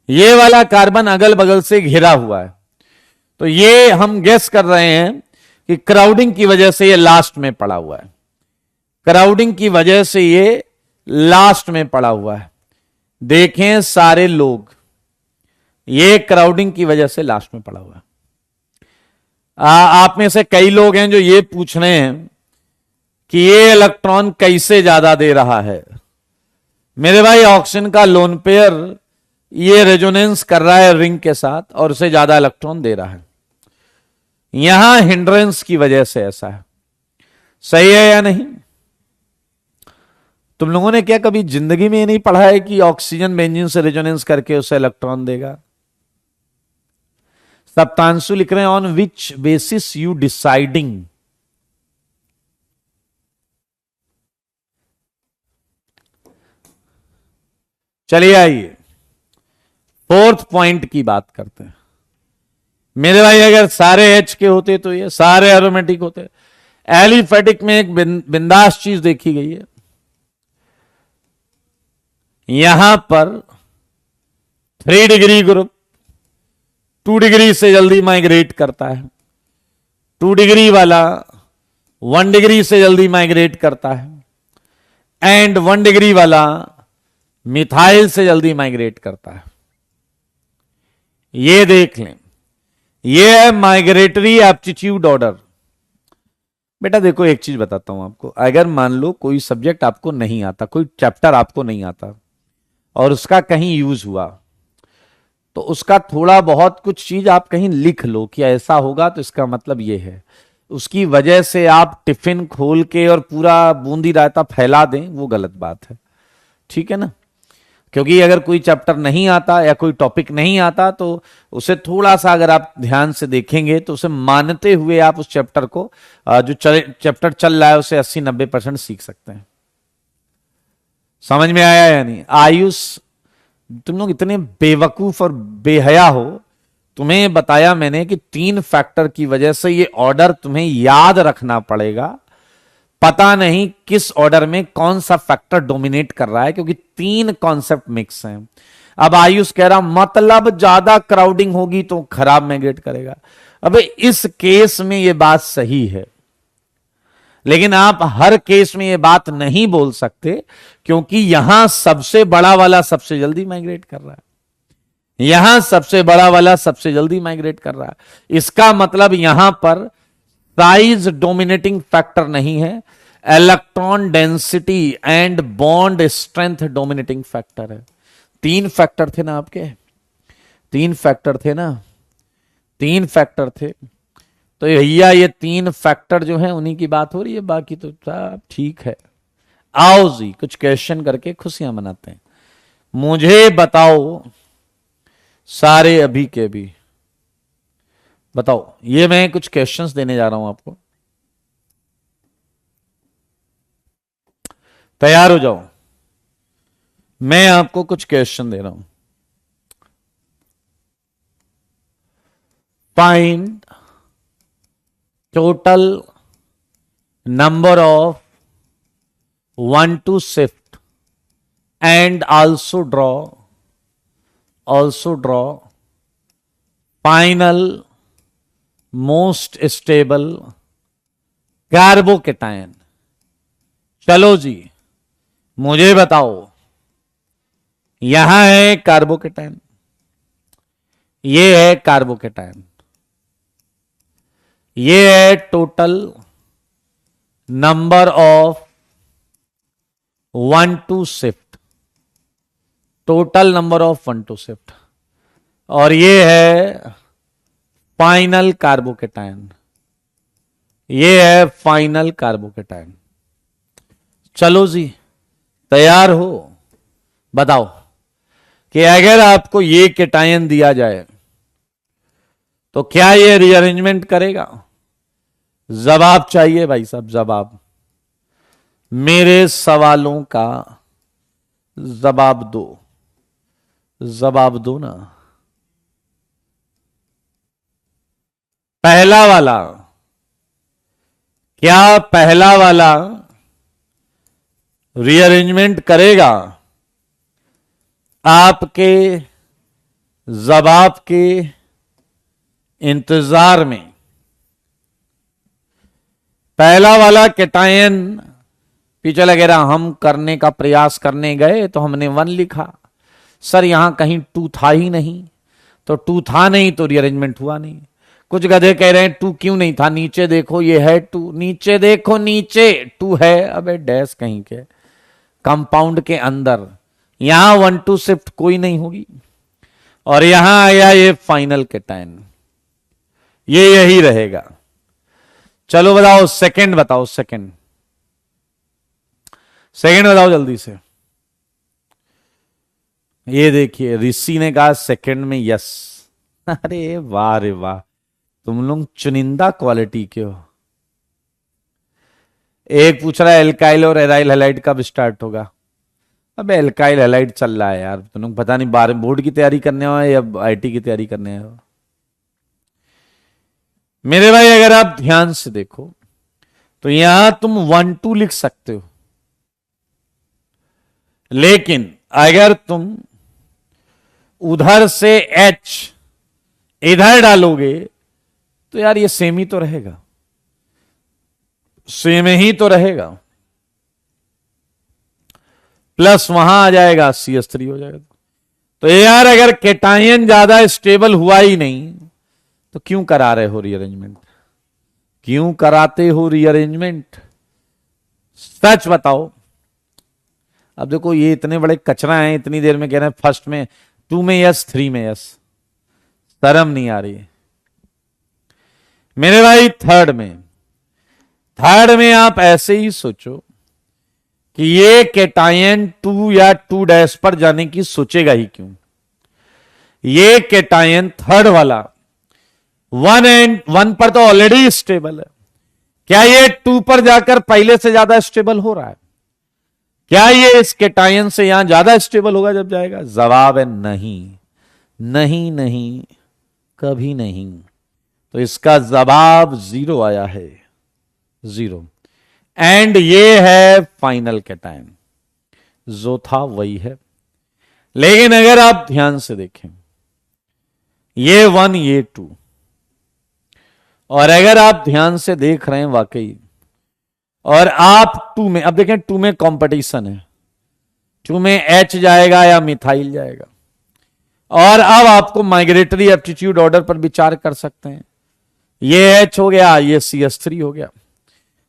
ये वाला कार्बन अगल बगल से घिरा हुआ है, तो ये हम गेस कर रहे हैं कि क्राउडिंग की वजह से ये लास्ट में पड़ा हुआ है। क्राउडिंग की वजह से ये लास्ट में पड़ा हुआ है। देखें सारे लोग, ये क्राउडिंग की वजह से लास्ट में पड़ा हुआ है। आप में से कई लोग हैं जो ये पूछ रहे हैं कि ये इलेक्ट्रॉन कैसे ज्यादा दे रहा है। मेरे भाई ऑक्सीजन का लोन पेयर ये रेजोनेंस कर रहा है रिंग के साथ और उसे ज्यादा इलेक्ट्रॉन दे रहा है। यहां हिंड्रेंस की वजह से ऐसा है। सही है या नहीं? तुम लोगों ने क्या कभी जिंदगी में ये नहीं पढ़ा है कि ऑक्सीजन बेंजीन से रेजोनेंस करके उसे इलेक्ट्रॉन देगा? सप्तांशु लिख रहे हैं on which basis you deciding. चलिए आइए 4th पॉइंट की बात करते हैं। मेरे भाई अगर सारे H के होते तो ये सारे एरोमेटिक होते। एलिफेटिक में एक बिंदास चीज देखी गई है, यहां पर 3 डिग्री ग्रुप 2 डिग्री से जल्दी माइग्रेट करता है, 2 डिग्री वाला 1 डिग्री से जल्दी माइग्रेट करता है, एंड 1 डिग्री वाला मिथाइल से जल्दी माइग्रेट करता है। ये देख लें, ये है माइग्रेटरी एप्टीट्यूड ऑर्डर। बेटा देखो एक चीज बताता हूं आपको, अगर मान लो कोई सब्जेक्ट आपको नहीं आता, कोई चैप्टर आपको नहीं आता और उसका कहीं यूज हुआ, तो उसका थोड़ा बहुत कुछ चीज आप कहीं लिख लो कि ऐसा होगा तो इसका मतलब ये है। उसकी वजह से आप टिफिन खोल के और पूरा बूंदी रायता फैला दें, वो गलत बात है। ठीक है ना? क्योंकि अगर कोई चैप्टर नहीं आता या कोई टॉपिक नहीं आता तो उसे थोड़ा सा अगर आप ध्यान से देखेंगे तो उसे मानते हुए आप उस चैप्टर को जो चैप्टर चल रहा है उसे 80-90% सीख सकते हैं। समझ में आया या नहीं? आयुष, तुम लोग इतने बेवकूफ और बेहया हो, तुम्हें बताया मैंने कि 3 फैक्टर की वजह से ये ऑर्डर तुम्हें याद रखना पड़ेगा। पता नहीं किस ऑर्डर में कौन सा फैक्टर डोमिनेट कर रहा है, क्योंकि 3 कॉन्सेप्ट मिक्स हैं। अब आयुष कह रहा मतलब ज्यादा क्राउडिंग होगी तो खराब माइग्रेट करेगा। अबे इस केस में यह बात सही है, लेकिन आप हर केस में यह बात नहीं बोल सकते, क्योंकि यहां सबसे बड़ा वाला सबसे जल्दी माइग्रेट कर रहा है। यहां सबसे बड़ा वाला सबसे जल्दी माइग्रेट कर रहा है। इसका मतलब यहां पर साइज डोमिनेटिंग फैक्टर नहीं है, electron density and bond strength dominating factor है। 3 फैक्टर थे ना आपके, 3 फैक्टर थे ना, 3 फैक्टर थे। तो भैया ये 3 फैक्टर जो है उन्हीं की बात हो रही है, बाकी तो सब ठीक है। आओ जी कुछ क्वेश्चन करके खुशियां मनाते हैं। मुझे बताओ सारे अभी के भी बताओ, ये मैं कुछ क्वेश्चंस देने जा रहा हूं आपको, तैयार हो जाओ। मैं आपको कुछ क्वेश्चन दे रहा हूं। Find total number of 1 to shift and also draw final most stable carbocation. चलो जी मुझे बताओ, यहां है कार्बोकेटायन, ये है कार्बोकेटायन, ये है total number of 1 to shift, total number of 1 to shift, और ये है फाइनल कार्बोकेटायन, ये है फाइनल कार्बोकेटायन। चलो जी तैयार हो? बताओ कि अगर आपको ये केटायन दिया जाए तो क्या ये रीअरेंजमेंट करेगा? जवाब चाहिए भाई साहब, जवाब। मेरे सवालों का जवाब दो, जवाब दो ना। पहला वाला, क्या पहला वाला रीअरेंजमेंट करेगा? आपके जवाब के इंतजार में पहला वाला केटायन पीछे लगे रहा। हम करने का प्रयास करने गए तो हमने 1 लिखा, सर यहां कहीं 2 था ही नहीं, तो 2 था नहीं तो रीअरेंजमेंट हुआ नहीं। कुछ गधे कह रहे हैं 2 क्यों नहीं था, नीचे देखो ये है 2, नीचे देखो नीचे 2 है। अबे डैश कहीं के, कंपाउंड के अंदर यहां 1 to shift कोई नहीं होगी, और यहां आया ये फाइनल केटायन, ये यही रहेगा। चलो बताओ सेकंड, बताओ सेकंड, सेकंड बताओ जल्दी से। ये देखिए ऋषि ने कहा सेकंड में यस। अरे वाह रे वाह, तुम लोग चुनिंदा क्वालिटी के हो। एक पूछ रहा है एल्काइल और एराइल हैलाइड कब स्टार्ट होगा? अबे एल्काइल हैलाइड चल रहा है यार, तुम लोग पता नहीं बार बोर्ड की तैयारी करने हो या आईटी की तैयारी करने हो। मेरे भाई अगर आप ध्यान से देखो तो यहां तुम 1 2 लिख सकते हो, लेकिन अगर तुम उधर से H इधर डालोगे तो यार ये सेम ही तो रहेगा, सेम ही तो रहेगा। प्लस वहां आ जाएगा CH3 हो जाएगा। तो यार अगर केटायन ज्यादा स्टेबल हुआ ही नहीं तो क्यों करा रहे हो रीअरेंजमेंट? क्यों कराते हो रीअरेंजमेंट? सच बताओ। अब देखो ये इतने बड़े कचरा हैं, इतनी देर में कह रहे हैं फर्स्ट में 2 में यस 3 में यस। शर्म नहीं आ रही है मेरे भाई? थर्ड में आप ऐसे ही सोचो कि ये केटायन 2 या 2 डैश पर जाने की सोचेगा ही क्यों? ये केटायन थर्ड वाला 1 पर तो ऑलरेडी स्टेबल है, क्या ये 2 पर जाकर पहले से ज्यादा स्टेबल हो रहा है? क्या ये इस केटायन से यहां ज्यादा स्टेबल होगा जब जाएगा? जवाब है नहीं, नहीं नहीं, कभी नहीं। तो इसका जवाब 0 आया है, 0। एंड ये है फाइनल केटायन, जो था वही है। लेकिन अगर आप ध्यान से देखें, ये 1 ये 2, और अगर आप ध्यान से देख रहे हैं वाकई, और आप 2 में, अब देखें 2 में कंपटीशन है, 2 में H जाएगा या मिथाइल जाएगा। और अब आपको माइग्रेटरी एप्टीट्यूड ऑर्डर पर विचार कर सकते हैं। ये H हो गया, ये CH3 हो गया,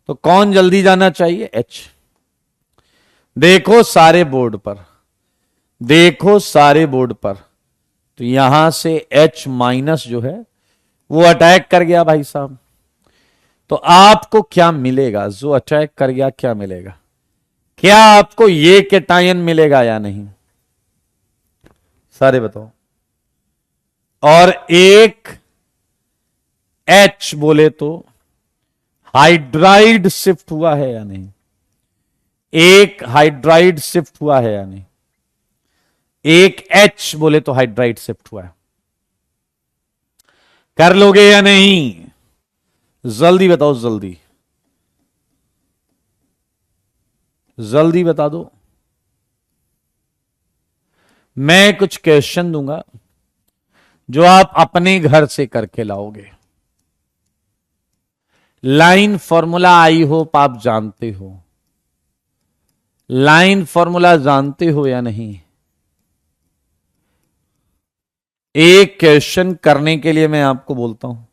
तो कौन जल्दी जाना चाहिए? H। देखो सारे बोर्ड पर, देखो सारे बोर्ड पर, तो यहां से H माइनस जो है वो अटैक कर गया भाई साहब। तो आपको क्या मिलेगा? जो अटैक कर गया क्या मिलेगा? क्या आपको ये केटायन मिलेगा या नहीं? सारे बताओ। और एक H बोले तो हाइड्राइड शिफ्ट हुआ है या नहीं? एक हाइड्राइड शिफ्ट हुआ है या नहीं? एक H बोले तो हाइड्राइड शिफ्ट हुआ है। कर लोगे या नहीं? जल्दी बताओ, जल्दी जल्दी बता दो। मैं कुछ क्वेश्चन दूंगा जो आप अपने घर से करके लाओगे। लाइन फॉर्मूला आई होप आप जानते हो। लाइन फॉर्मूला जानते हो या नहीं? एक क्वेश्चन करने के लिए मैं आपको बोलता हूं,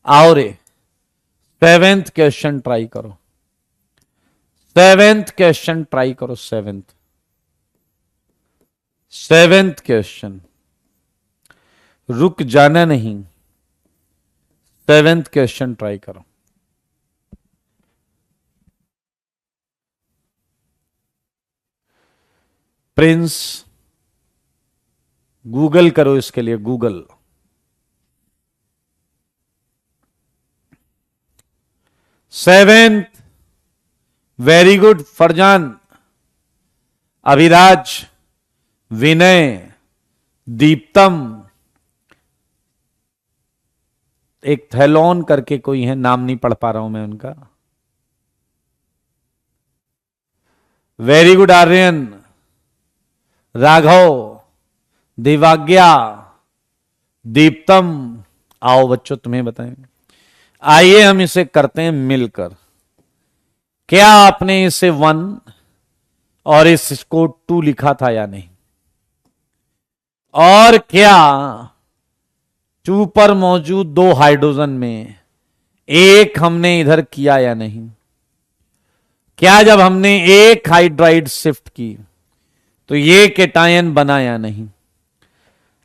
आओ रे 7th क्वेश्चन ट्राई करो, 7th क्वेश्चन ट्राई करो, 7th क्वेश्चन, रुक जाना नहीं, 7th क्वेश्चन ट्राई करो। प्रिंस गूगल करो इसके लिए, Google. Seventh, very good Farzan, Abhiraj, विनय, दीप्तम, एक थैलोन करके कोई है, नाम नहीं पढ़ पा रहा हूं मैं उनका। Very good Aryan, Raghav, Divagya, Deeptam. आओ बच्चों तुम्हें बताएं। आइए हम इसे करते हैं मिलकर। क्या आपने इसे 1 और इसको 2 लिखा था या नहीं? और क्या 2 पर मौजूद 2 हाइड्रोजन में एक हमने इधर किया या नहीं? क्या जब हमने एक हाइड्राइड शिफ्ट की तो ये केटायन बना या नहीं?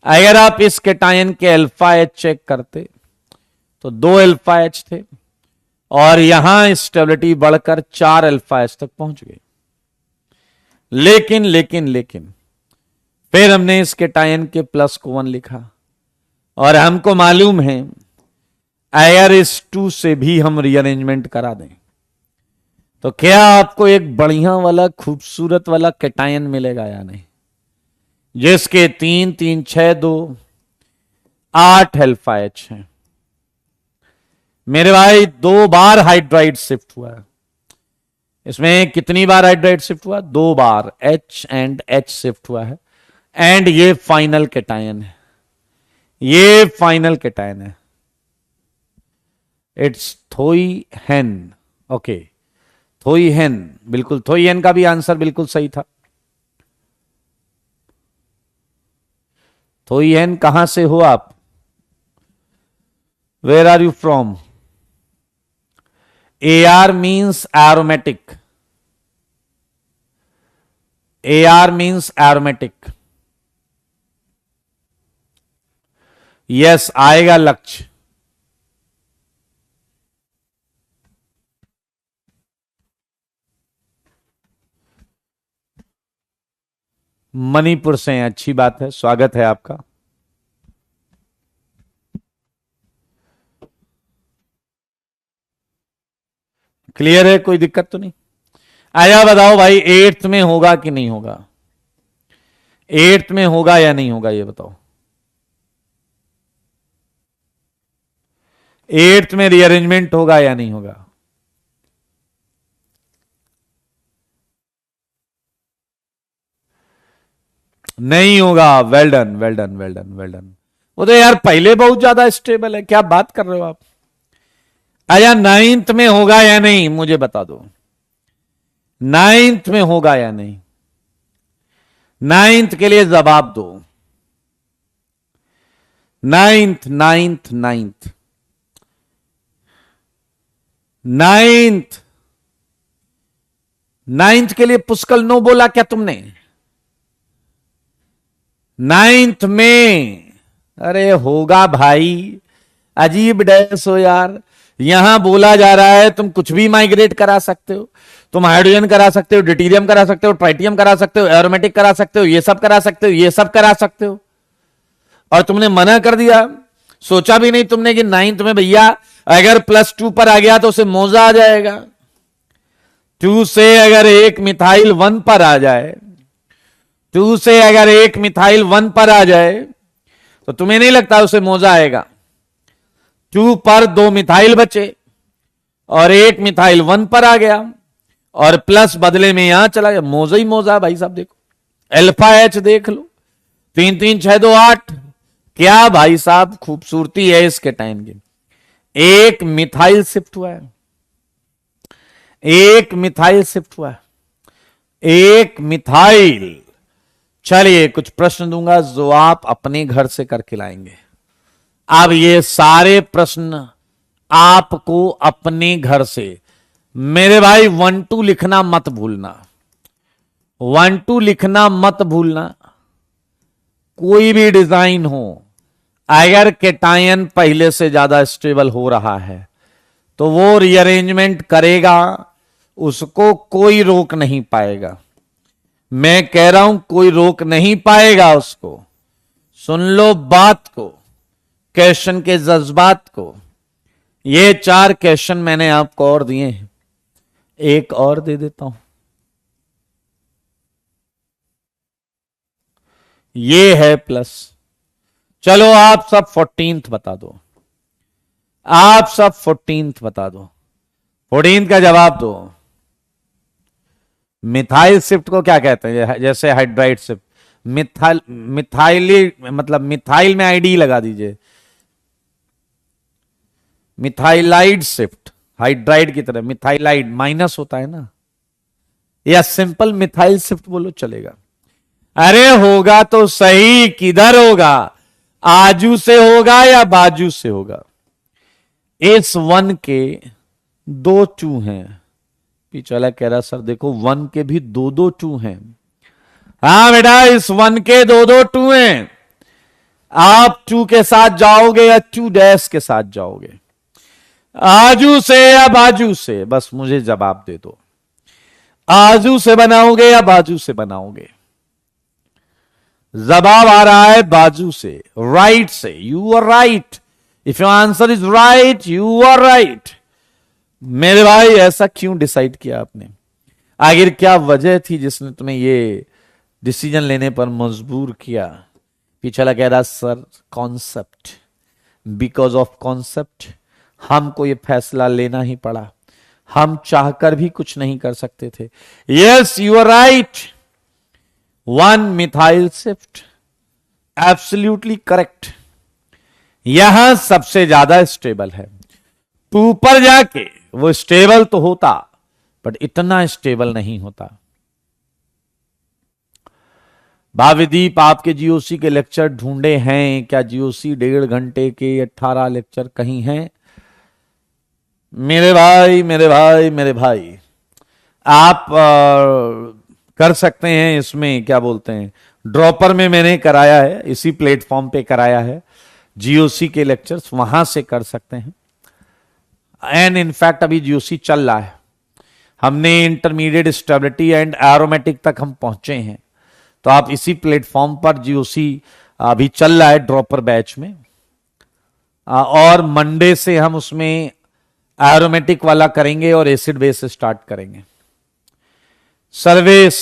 अगर आप इस केटायन के अल्फा H चेक करते तो 2 अल्फा H थे और यहां स्टेबिलिटी बढ़कर 4 अल्फा H तक पहुंच गई। लेकिन फिर हमने इस केटायन के प्लस को 1 लिखा और हमको मालूम है अगर इस 2 से भी हम रीअरेंजमेंट करा दें तो क्या आपको एक बढ़िया वाला खूबसूरत वाला केटायन मिलेगा या नहीं, जिसके 3 3 6 2 8 अल्फा H हैं। मेरे भाई 2 बार हाइड्राइड शिफ्ट हुआ है। इसमें कितनी बार हाइड्राइड शिफ्ट हुआ? 2 बार H एंड H शिफ्ट हुआ है। एंड ये फाइनल केटायन है, ये फाइनल केटायन है। इट्स थोइहेन। ओके, थोइहेन, बिल्कुल थोइहेन का भी आंसर बिल्कुल सही था। थोइहेन कहां से हो आप? Where are you from? AR means aromatic. AR means aromatic. Yes आएगा लक्ष्य। मणिपुर से हैं, अच्छी बात है, स्वागत है आपका। क्लियर है, कोई दिक्कत तो नहीं? आया बताओ भाई, 8th में होगा कि नहीं होगा? 8th में होगा या नहीं होगा, ये बताओ। 8th में रीअरेंजमेंट होगा या नहीं होगा? नहीं होगा। Well done, well done, well done, well done. वो तो यार पहले बहुत ज्यादा स्टेबल है, क्या बात कर रहे हो आप? आया 9th में होगा या नहीं, मुझे बता दो। 9th में होगा या नहीं? 9th के लिए जवाब दो। 9th, 9th, 9th, 9th, 9th के लिए पुष्कल नो बोला क्या तुमने? 9th में अरे होगा भाई, अजीब डैस हो यार। यहां बोला जा रहा है तुम कुछ भी माइग्रेट करा सकते हो, तुम हाइड्रोजन करा सकते हो, ड्यूटेरियम करा सकते हो, ट्राइटियम करा सकते हो, एरोमेटिक करा सकते हो, ये सब करा सकते हो, ये सब करा सकते हो, और तुमने मना कर दिया। सोचा भी नहीं तुमने कि 9th में भैया अगर +2 पर आ गया तो उसे मौजा आ जाएगा। 2 से अगर एक मिथाइल 1 पर आ जाए, 2 से अगर एक मिथाइल 1 पर आ जाए तो तुम्हें नहीं लगता उसे मौजा आएगा? 2 पर 2 मिथाइल बचे और एक मिथाइल 1 पर आ गया और प्लस बदले में यहां चला गया, मौजा ही मौजा भाई साहब। देखो अल्फा H देख लो, 3 3 6 2 8, क्या भाई साहब खूबसूरती है इसके टाइम की। एक मिथाइल शिफ्ट हुआ है, एक मिथाइल शिफ्ट हुआ है, एक मिथाइल। चलिए कुछ प्रश्न दूंगा जो आप अपने घर से करके लाएंगे। अब ये सारे प्रश्न आपको अपने घर से, मेरे भाई 1 2 लिखना मत भूलना, 1 2 लिखना मत भूलना। कोई भी डिजाइन हो, अगर केटायन पहले से ज्यादा स्टेबल हो रहा है तो वो रीअरेंजमेंट करेगा, उसको कोई रोक नहीं पाएगा। मैं कह रहा हूं कोई रोक नहीं पाएगा उसको। सुन लो बात को, क्वेश्चन के जज्बात को। ये 4 क्वेश्चन मैंने आपको और दिए हैं, एक और दे देता हूं। ये है प्लस। चलो आप सब 14th बता दो, आप सब 14th बता दो, 14th का जवाब दो। मिथाइल शिफ्ट को क्या कहते हैं? जैसे हाइड्राइड शिफ्ट, मिथाइली मतलब मिथाइल में आईडी लगा दीजिए, मिथाइलाइड शिफ्ट, हाइड्राइड की तरह मिथाइलाइड माइनस होता है ना, या सिंपल मिथाइल शिफ्ट बोलो चलेगा। अरे होगा तो सही, किधर होगा? आजू से होगा या बाजू से होगा? इस 1 के 2 2 हैं। पीछे वाला कह रहा सर देखो 1 के भी 2 2 2 हैं। हाँ बेटा, इस 1 के 2 2 2 हैं। आप 2 के साथ जाओगे या 2 डैश के साथ जाओगे? आजू से या बाजू से? बस मुझे जवाब दे दो, आजू से बनाओगे या बाजू से बनाओगे? जवाब आ रहा है बाजू से, राइट से। You are right, if your answer is right you are right. मेरे भाई ऐसा क्यों डिसाइड किया आपने? आखिर क्या वजह थी जिसने तुम्हें ये डिसीजन लेने पर मजबूर किया? पिछला कह रहा sir concept, because of concept हमको ये फैसला लेना ही पड़ा, हम चाहकर भी कुछ नहीं कर सकते थे। Yes you are right, 1 methyl shift, absolutely correct. यहां सबसे ज्यादा स्टेबल है। तो ऊपर जाके वो स्टेबल तो होता बट इतना स्टेबल नहीं होता। भाविदीप, आपके जीओसी के लेक्चर ढूंढे हैं क्या? जीओसी 1.5 घंटे के 18 लेक्चर कहीं हैं? मेरे भाई मेरे भाई मेरे भाई, आप कर सकते हैं इसमें, क्या बोलते हैं, ड्रॉपर में मैंने कराया है, इसी प्लेटफॉर्म पे कराया है जीओसी के लेक्चर्स, वहां से कर सकते हैं। एंड इनफैक्ट अभी जीओसी चल रहा है, हमने इंटरमीडिएट स्टेबिलिटी एंड एरोमेटिक तक हम पहुंचे हैं, तो आप इसी प्लेटफॉर्म पर जीओसी अभी चल रहा है ड्रॉपर बैच में, और मंडे से हम उसमें एरोमेटिक वाला करेंगे और एसिड बेस स्टार्ट करेंगे। सर्विस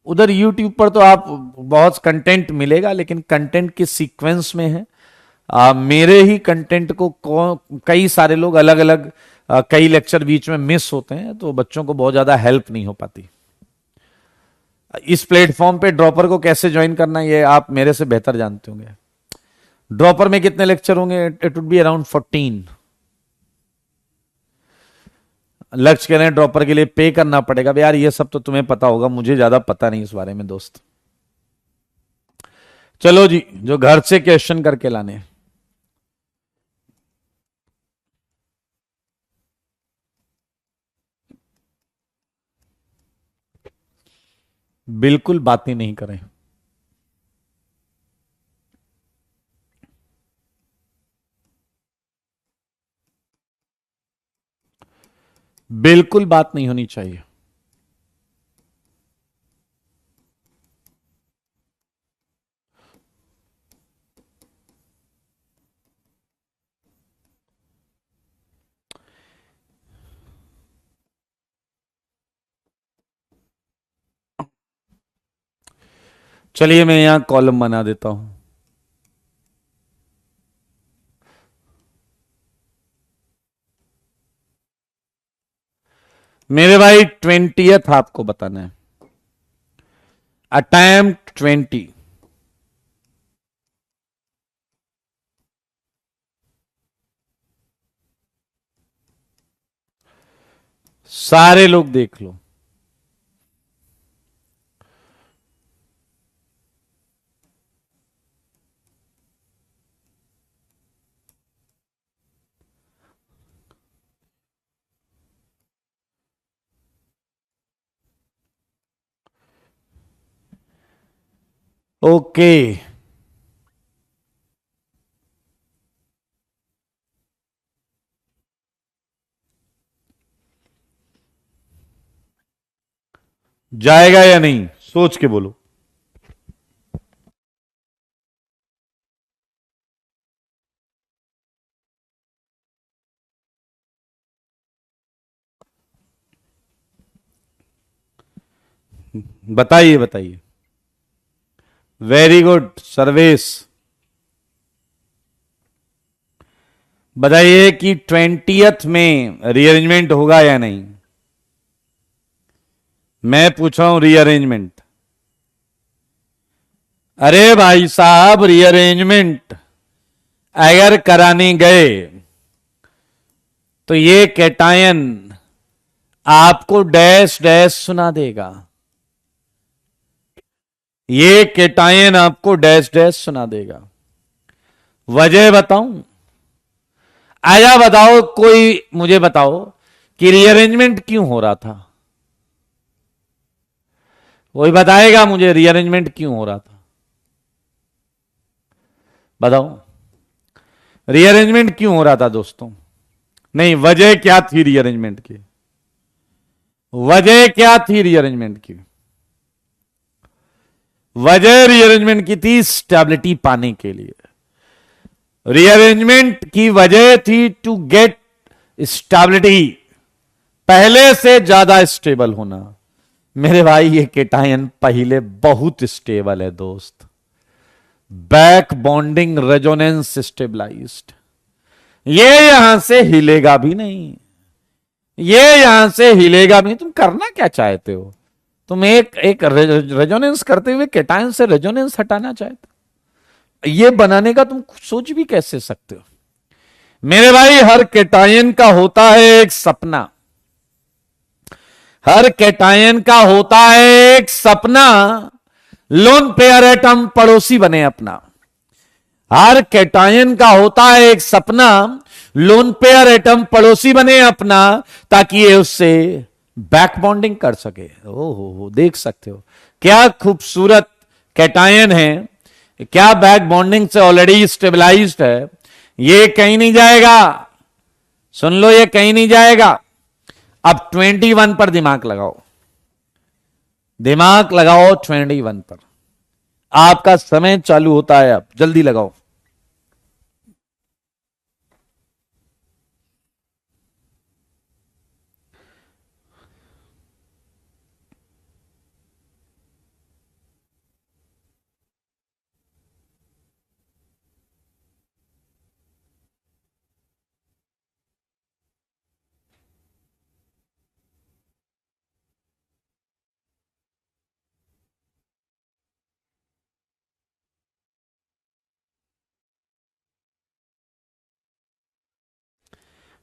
उधर यूट्यूब पर तो आप बहुत कंटेंट मिलेगा, लेकिन कंटेंट किस सीक्वेंस में है, मेरे ही कंटेंट को कई सारे लोग अलग अलग कई लेक्चर बीच में मिस होते हैं, तो बच्चों को बहुत ज्यादा हेल्प नहीं हो पाती। इस प्लेटफॉर्म पे ड्रॉपर को कैसे ज्वाइन करना, ये आप मेरे से बेहतर जानते होंगे। ड्रॉपर में कितने लेक्चर होंगे? It would be around 14। लक्ष्य कह रहे हैं ड्रॉपर के लिए पे करना पड़ेगा। यार ये सब तो तुम्हें पता होगा, मुझे ज्यादा पता नहीं इस बारे में दोस्त। चलो जी, जो घर से क्वेश्चन करके लाने हैं। बिल्कुल बातें नहीं करें। बिल्कुल बात नहीं होनी चाहिए। चलिए मैं यहां कॉलम बना देता हूं। मेरे भाई 20th आपको बताना है, अटेम्प्ट 20। सारे लोग देख लो। ओके, जाएगा या नहीं सोच के बोलो। बताइए बताइए। Very good service. बताइए कि 20th में रीअरेंजमेंट होगा या नहीं? मैं पूछ रहा हूं रीअरेंजमेंट। अरे भाई साहब, रीअरेंजमेंट अगर कराने गए तो ये कैटायन आपको डैश डैश सुना देगा, ये कैटायन आपको डैश डैश सुना देगा। वजह बताऊं? आया बताओ, कोई मुझे बताओ कि रीअरेंजमेंट क्यों हो रहा था? कोई बताएगा मुझे रीअरेंजमेंट क्यों हो रहा था? बताओ रीअरेंजमेंट क्यों हो रहा था दोस्तों? नहीं, वजह क्या थी रीअरेंजमेंट की? वजह क्या थी रीअरेंजमेंट की? वजह रीअरेंजमेंट की थी स्टेबिलिटी पाने के लिए। रीअरेंजमेंट की वजह थी टू गेट स्टेबिलिटी, पहले से ज्यादा स्टेबल होना। मेरे भाई ये केटायन पहले बहुत स्टेबल है दोस्त, बैक बॉन्डिंग रेजोनेंस स्टेबलाइज्ड, ये यहां से हिलेगा भी नहीं, ये यहां से हिलेगा भी नहीं। तुम करना क्या चाहते हो? तुम एक रेजोनेंस करते हुए केटायन से रेजोनेंस हटाना चाहते हो? ये बनाने का तुम सोच भी कैसे सकते हो? मेरे भाई हर केटायन का होता है एक सपना, हर कैटायन का होता है एक सपना, लोन पेयर एटम पड़ोसी बने अपना। हर कैटायन का होता है एक सपना, लोन पेयर एटम पड़ोसी बने अपना, ताकि ये उससे बैक बॉन्डिंग कर सके। हो देख सकते हो क्या खूबसूरत कैटायन है, क्या बैक बॉन्डिंग से ऑलरेडी स्टेबलाइज्ड है। ये कहीं नहीं जाएगा, सुन लो, ये कहीं नहीं जाएगा। अब 21 पर दिमाग लगाओ, दिमाग लगाओ 21 पर। आपका समय चालू होता है, अब जल्दी लगाओ।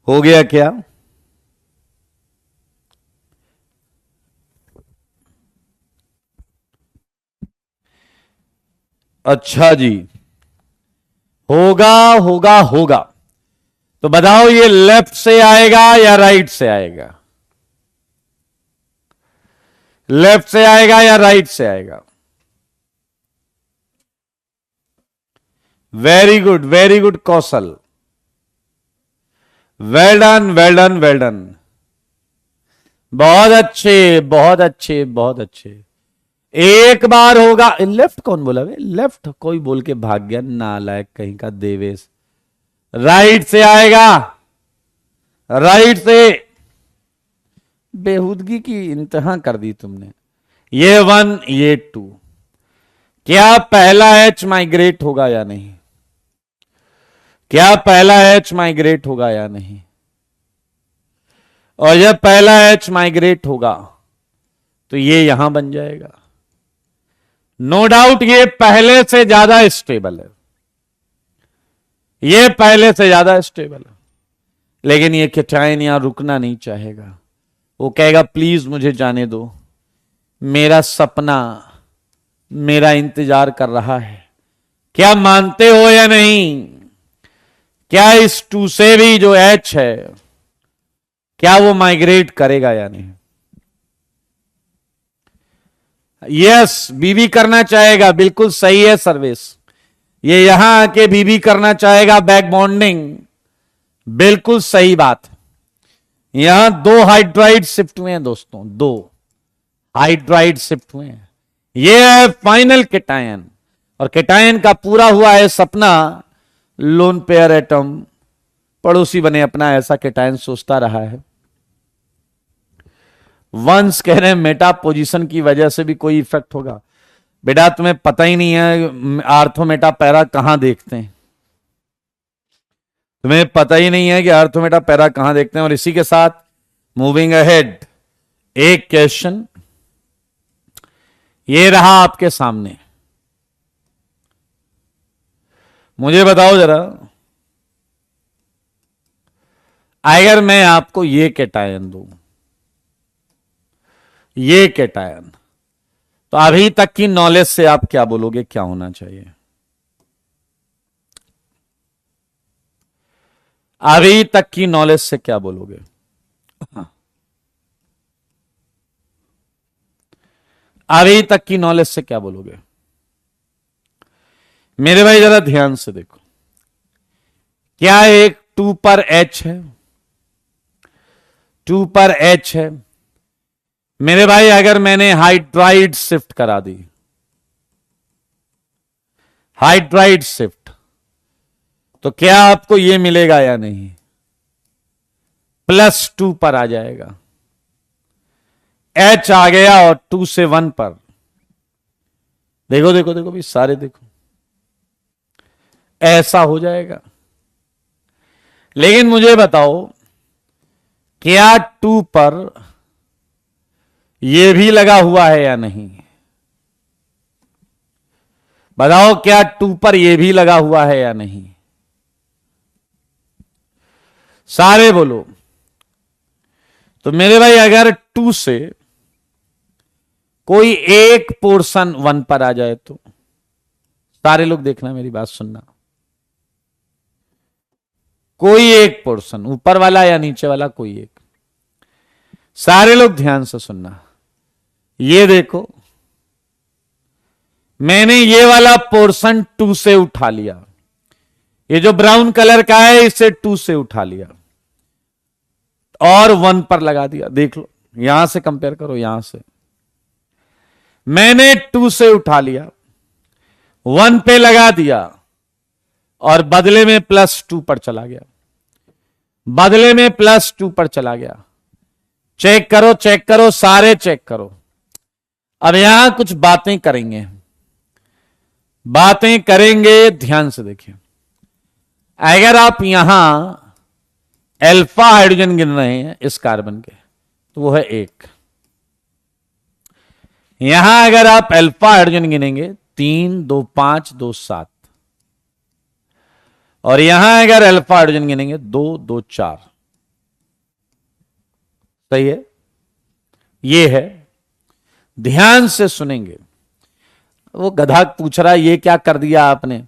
हो गया क्या? अच्छा जी, होगा होगा होगा। तो बताओ ये लेफ्ट से आएगा या राइट से आएगा? लेफ्ट से आएगा या राइट से आएगा? Very good Kaushal, well done well done well done, बहुत अच्छे बहुत अच्छे बहुत अच्छे। एक बार होगा। लेफ्ट कौन बोला वे? लेफ्ट कोई बोल के भाग गया, नालायक कहीं का देवेश। राइट से आएगा, राइट से। बेहूदगी की इंतहा कर दी तुमने। ये 1 ये 2। क्या पहला एच माइग्रेट होगा या नहीं? क्या पहला एच माइग्रेट होगा या नहीं? और जब पहला एच माइग्रेट होगा तो ये यहां बन जाएगा। नो डाउट ये पहले से ज्यादा स्टेबल है, ये पहले से ज्यादा स्टेबल है। लेकिन ये कैटायन यहां रुकना नहीं चाहेगा। वो कहेगा प्लीज मुझे जाने दो, मेरा सपना मेरा इंतजार कर रहा है। क्या मानते हो या नहीं? क्या इस 2 से भी जो एच है, क्या वो माइग्रेट करेगा या नहीं? यस, बीबी करना चाहेगा, बिल्कुल सही है सर्विस। ये यहां आके बीबी करना चाहेगा, बैक बॉन्डिंग, बिल्कुल सही बात। यहां 2 हाइड्राइड शिफ्ट हुए हैं दोस्तों, 2 हाइड्राइड शिफ्ट हुए हैं। ये है फाइनल कैटायन, और कैटायन का पूरा हुआ है सपना, लोन पेयर एटम पड़ोसी बने अपना, ऐसा कैटायन सोचता रहा है। वंस कह रहे हैं मेटा पोजीशन की वजह से भी कोई इफेक्ट होगा। बेटा तुम्हें पता ही नहीं है आर्थो मेटा पैरा कहां देखते हैं, तुम्हें पता ही नहीं है कि आर्थो मेटा पैरा कहां देखते हैं। और इसी के साथ मूविंग अहेड, एक क्वेश्चन ये रहा आपके सामने। मुझे बताओ जरा, अगर मैं आपको ये कैटायन दूं, ये कैटायन, तो अभी तक की नॉलेज से आप क्या बोलोगे, क्या होना चाहिए? अभी तक की नॉलेज से क्या बोलोगे? अभी तक की नॉलेज से क्या बोलोगे? मेरे भाई जरा ध्यान से देखो, क्या एक 2 पर एच है? 2 पर एच है मेरे भाई। अगर मैंने हाइड्राइड शिफ्ट करा दी, हाइड्राइड शिफ्ट, तो क्या आपको यह मिलेगा या नहीं? +2 पर आ जाएगा। एच आ गया और 2 से 1 पर। देखो देखो देखो भी सारे देखो, ऐसा हो जाएगा। लेकिन मुझे बताओ, क्या 2 पर यह भी लगा हुआ है या नहीं? बताओ, क्या 2 पर यह भी लगा हुआ है या नहीं? सारे बोलो। तो मेरे भाई अगर 2 से कोई एक पोर्शन 1 पर आ जाए तो सारे लोग देखना, मेरी बात सुनना, कोई एक पोर्शन, ऊपर वाला या नीचे वाला, कोई एक, सारे लोग ध्यान से सुनना। ये देखो, मैंने ये वाला पोर्शन 2 से उठा लिया, ये जो ब्राउन कलर का है इसे 2 से उठा लिया और 1 पर लगा दिया। देख लो, यहां से कंपेयर करो, यहां से मैंने 2 से उठा लिया, 1 पे लगा दिया और बदले में +2 पर चला गया, बदले में +2 पर चला गया। चेक करो, चेक करो, सारे चेक करो। अब यहां कुछ बातें करेंगे, बातें करेंगे, ध्यान से देखिए। अगर आप यहां अल्फा हाइड्रोजन गिन रहे हैं इस कार्बन के, तो वो है 1। यहां अगर आप अल्फा हाइड्रोजन गिनेंगे 3, 2, 5, 2, 7, और यहां अगर अल्फा हाइड्रोजन गिनेंगे 2, 2, 4। सही है? ये है, ध्यान से सुनेंगे। वो गधा पूछ रहा है ये क्या कर दिया आपने,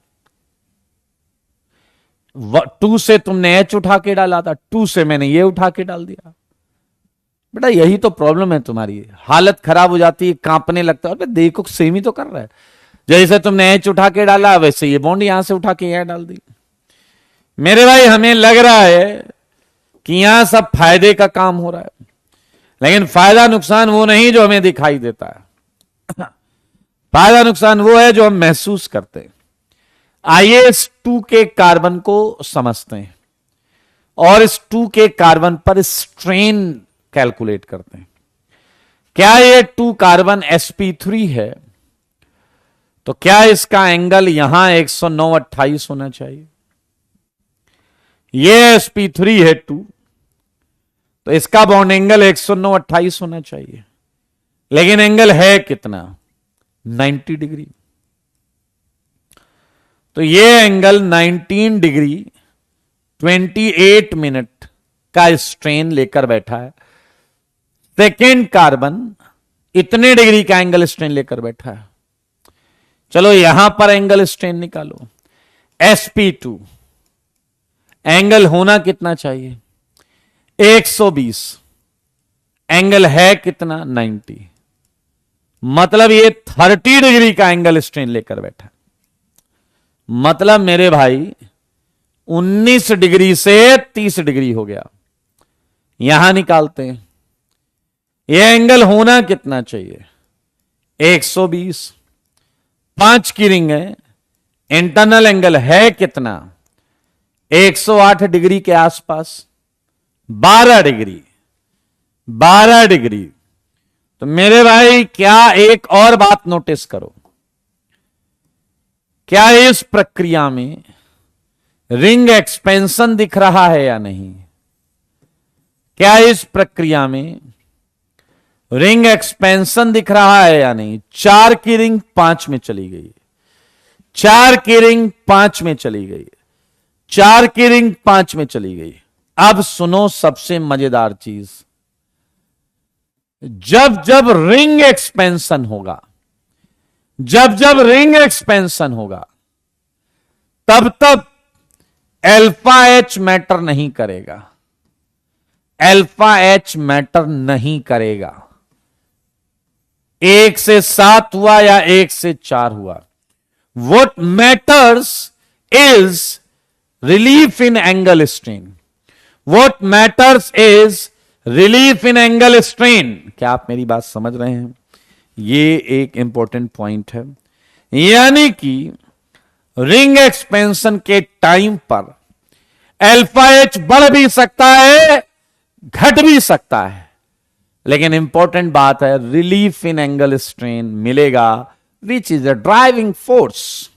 2 से तुमने H उठा के डाला था, 2 से मैंने ये उठा के डाल दिया। बेटा यही तो प्रॉब्लम है तुम्हारी, हालत खराब हो जाती है, कांपने लगता है। देखो सेम ही तो कर रहा है, जैसे तुमने H उठा के डाला वैसे ये बॉन्ड यहां से उठा के यहां डाल दी। मेरे भाई हमें लग रहा है कि यहां सब फायदे का काम हो रहा है, लेकिन फायदा नुकसान वो नहीं जो हमें दिखाई देता है। फायदा नुकसान वो है जो हम महसूस करते हैं। आइए इस 2 के कार्बन को समझते हैं और इस 2 के कार्बन पर स्ट्रेन कैलकुलेट करते हैं। क्या ये 2 कार्बन sp3 है, तो क्या इसका एंगल यहां 109.28 होना चाहिए? ये sp3 है 2, तो इसका बॉन्ड एंगल 109.28 होना चाहिए, लेकिन एंगल है कितना? 90 डिग्री। तो ये एंगल 19 डिग्री 28 मिनट का स्ट्रेन लेकर बैठा है। सेकेंड कार्बन इतने डिग्री का एंगल स्ट्रेन लेकर बैठा है। चलो यहां पर एंगल स्ट्रेन निकालो। sp2 एंगल होना कितना चाहिए? 120। एंगल है कितना? 90। मतलब ये 30 डिग्री का एंगल स्ट्रेन लेकर बैठा। मतलब मेरे भाई 19 डिग्री से 30 डिग्री हो गया। यहां निकालते हैं, यह एंगल होना कितना चाहिए? 120। 5 की रिंग है, इंटरनल एंगल है कितना? 108 डिग्री के आसपास। 12 डिग्री, 12 डिग्री। तो मेरे भाई क्या एक और बात नोटिस करो, क्या इस प्रक्रिया में रिंग एक्सपेंशन दिख रहा है या नहीं? क्या इस प्रक्रिया में रिंग एक्सपेंशन दिख रहा है या नहीं? 4 की रिंग 5 में चली गई, 4 की रिंग 5 में चली गई, 4 की रिंग 5 में चली गई। अब सुनो सबसे मजेदार चीज, जब जब रिंग एक्सपेंशन होगा, जब जब रिंग एक्सपेंशन होगा, तब तब अल्फा H मैटर नहीं करेगा, अल्फा H मैटर नहीं करेगा। 1 से 7 हुआ या 1 से 4 हुआ, what matters is relief in angle strain. What matters is relief in angle strain. क्या आप मेरी बात समझ रहे हैं? ये एक इंपॉर्टेंट पॉइंट है। यानी कि रिंग एक्सपेंशन के टाइम पर अल्फा H बढ़ भी सकता है, घट भी सकता है, लेकिन इंपॉर्टेंट बात है रिलीफ इन एंगल स्ट्रेन मिलेगा, which is the driving force.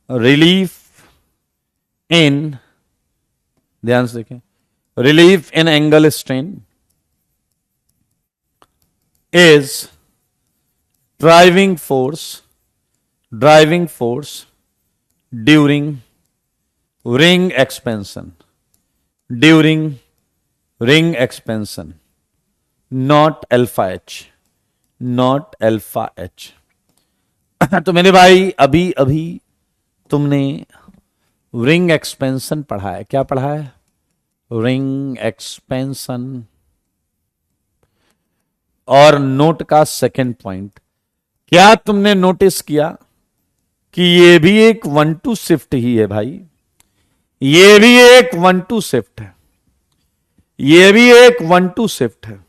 Relief in, ध्यान से देखें, relief in angle strain is driving force during ring expansion, during ring expansion. Not alpha H, not alpha H. तो मेरे भाई अभी अभी तुमने रिंग एक्सपेंशन पढ़ा है। क्या पढ़ा है? Ring expansion. और नोट का सेकंड पॉइंट, क्या तुमने नोटिस किया कि ये भी एक 1-2 शिफ्ट ही है भाई? ये भी एक 1-2 शिफ्ट है, ये भी एक 1-2 शिफ्ट है।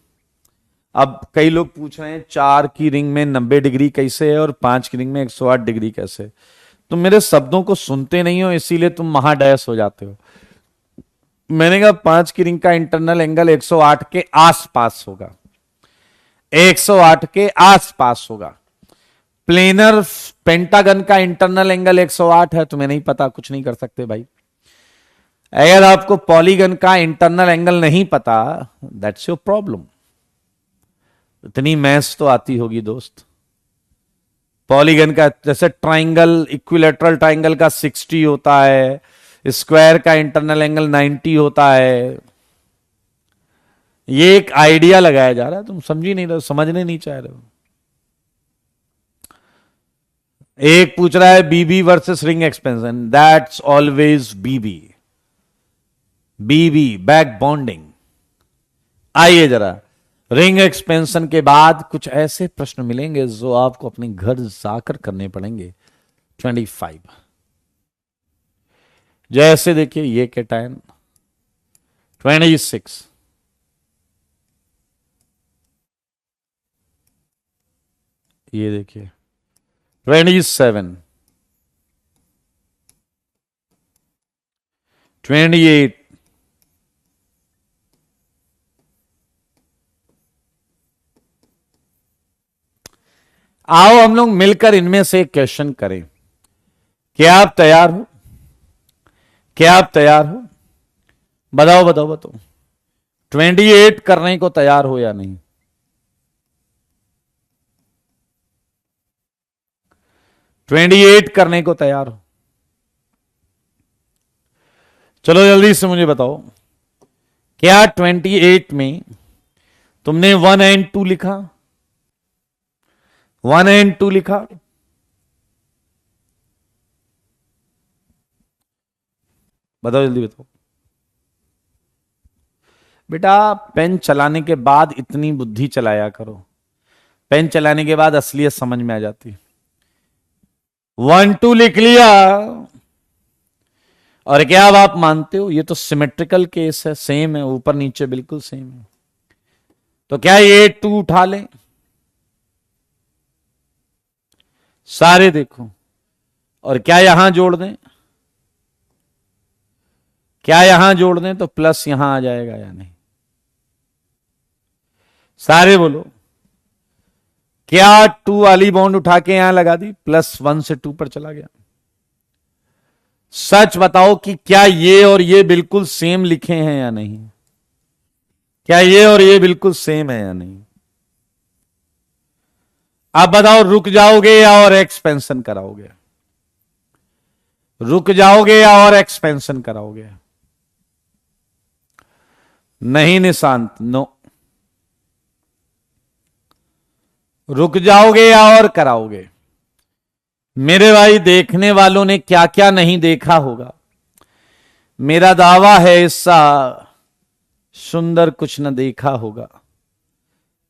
अब कई लोग पूछ रहे हैं 4 की रिंग में 90 डिग्री कैसे है और 5 की रिंग में 108 डिग्री कैसे? तुम मेरे शब्दों को सुनते नहीं हो, इसीलिए तुम महाडैश हो जाते हो। मैंने कहा 5 की रिंग का इंटरनल एंगल 108 के आसपास होगा, 108 के आसपास होगा। प्लेनर पेंटागन का इंटरनल एंगल 108 है, तुम्हें नहीं पता, कुछ नहीं कर सकते भाई। अगर आपको पॉलीगन का इंटरनल एंगल नहीं पता, दैट्स योर प्रॉब्लम। इतनी मैथ्स तो आती होगी दोस्त। पॉलीगन का जैसे ट्राइंगल, इक्विलेटरल ट्राइंगल का 60 होता है, स्क्वायर का इंटरनल एंगल 90 होता है। ये एक आइडिया लगाया जा रहा है, तुम समझ ही नहीं रहे, समझने नहीं चाह रहे हो। एक पूछ रहा है BB versus ring expansion, that's always BB, BB back bonding. आइए जरा, रिंग एक्सपेंशन के बाद कुछ ऐसे प्रश्न मिलेंगे जो आपको अपने घर जाकर करने पड़ेंगे। 25 जैसे देखिए ये कैटायन। 26 ये देखिए। 27 28 आओ हम लोग मिलकर इनमें से एक क्वेश्चन करें। क्या आप तैयार हो? क्या आप तैयार हो? बताओ बताओ बताओ। 28 करने को तैयार हो या नहीं? 28 करने को तैयार हो? चलो जल्दी से मुझे बताओ, क्या 28 में तुमने 1 एंड 2 लिखा? 1 एंड 2 लिखा? बताओ जल्दी बताओ। बेटा पेन चलाने के बाद इतनी बुद्धि चलाया करो, पेन चलाने के बाद असलियत समझ में आ जाती। 1 2 लिख लिया, और क्या अब आप मानते हो ये तो सिमेट्रिकल केस है, सेम है, ऊपर नीचे बिल्कुल सेम है। तो क्या ये 2 उठा लें? सारे देखो, और क्या यहां जोड़ दें? क्या यहां जोड़ दें तो प्लस यहां आ जाएगा या नहीं? सारे बोलो। क्या 2 वाली बॉन्ड उठा के यहां लगा दी, +1 से 2 पर चला गया? सच बताओ कि क्या ये और ये बिल्कुल सेम लिखे हैं या नहीं? क्या ये और ये बिल्कुल सेम है या नहीं? अब बताओ, रुक जाओगे या और एक्सपेंशन कराओगे? रुक जाओगे या और एक्सपेंशन कराओगे? नहीं निशांत, नो। रुक जाओगे या और कराओगे? मेरे भाई देखने वालों ने क्या क्या नहीं देखा होगा। मेरा दावा है ऐसा सुंदर कुछ न देखा होगा।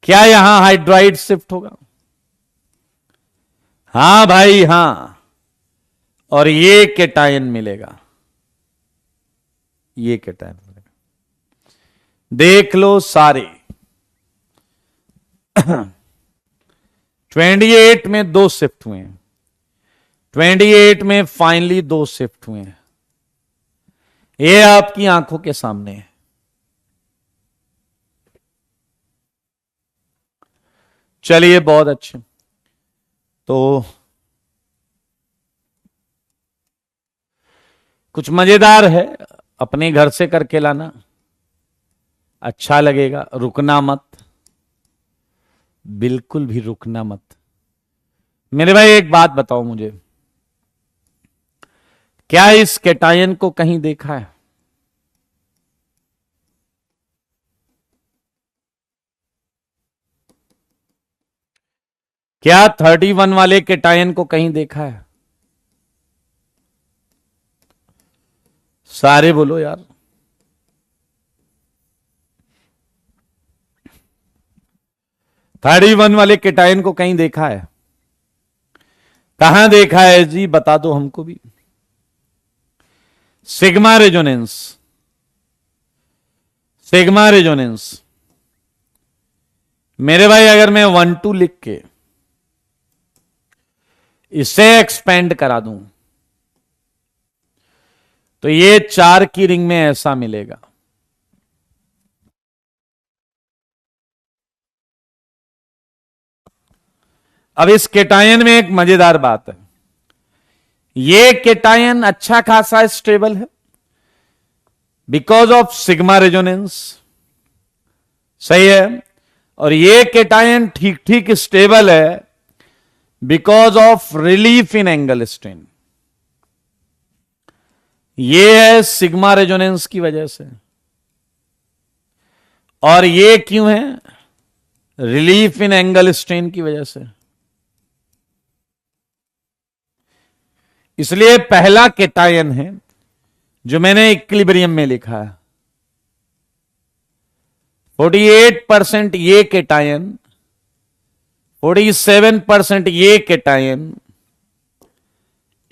क्या यहां हाइड्राइड शिफ्ट होगा? हां भाई हां, और ये कैटायन मिलेगा, ये कैटायन मिलेगा। देख लो सारे। 28 में 2 शिफ्ट हुए हैं, 28 में फाइनली 2 शिफ्ट हुए हैं। ये आपकी आंखों के सामने है। चलिए बहुत अच्छे। तो कुछ मजेदार है, अपने घर से करके लाना, अच्छा लगेगा। रुकना मत, बिल्कुल भी रुकना मत। मेरे भाई एक बात बताओ मुझे, क्या इस कैटायन को कहीं देखा है? क्या 31 वाले केटायन को कहीं देखा है? सारे बोलो यार। थर्टी वन वाले केटायन को कहीं देखा है? कहां देखा है जी, बता दो हमको भी। Sigma resonance, sigma resonance. मेरे भाई अगर मैं 1 2 लिख के इसे एक्सपेंड करा दूं तो ये 4 की रिंग में ऐसा मिलेगा। अब इस केटायन में एक मजेदार बात है, ये केटायन अच्छा खासा स्टेबल है बिकॉज ऑफ सिग्मा रेजोनेंस, सही है। और ये केटायन ठीक ठीक स्टेबल है because of relief in angle strain. ये है सिग्मा रेजोनेंस की वजह से, और ये क्यों है? रिलीफ इन एंगल स्ट्रेन की वजह से। इसलिए पहला केटायन है जो मैंने इक्विलिब्रियम में लिखा है, 48% ये केटायन, 47% ये केटायन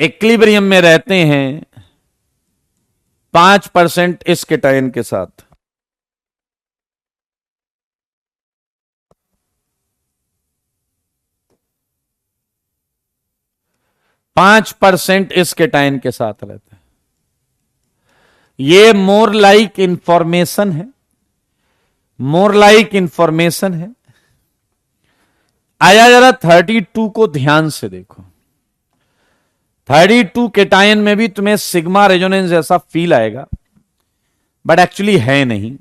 इक्विलिब्रियम में रहते हैं 5% इस केटायन के साथ। पांच परसेंट इस केटायन के साथ रहते हैं। ये मोर लाइक इंफॉर्मेशन है, मोर लाइक इंफॉर्मेशन है। आया जरा 32 को ध्यान से देखो। 32 केटायन में भी तुम्हें सिग्मा रेजोनेंस जैसा फील आएगा, बट एक्चुअली है नहीं,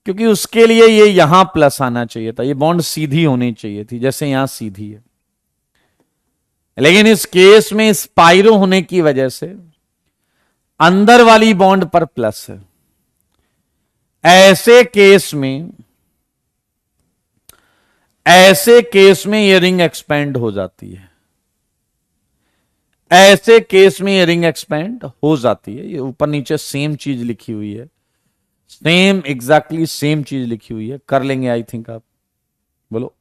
क्योंकि उसके लिए ये यहां प्लस आना चाहिए था, ये बॉन्ड सीधी होनी चाहिए थी जैसे यहां सीधी है। लेकिन इस केस में स्पाइरो होने की वजह से अंदर वाली बॉन्ड पर प्लस है। ऐसे केस में ये रिंग एक्सपेंड हो जाती है, ऐसे केस में ये रिंग एक्सपेंड हो जाती है। ये ऊपर नीचे सेम चीज लिखी हुई है, सेम एग्जैक्टली सेम चीज लिखी हुई है। कर लेंगे आई थिंक, आप बोलो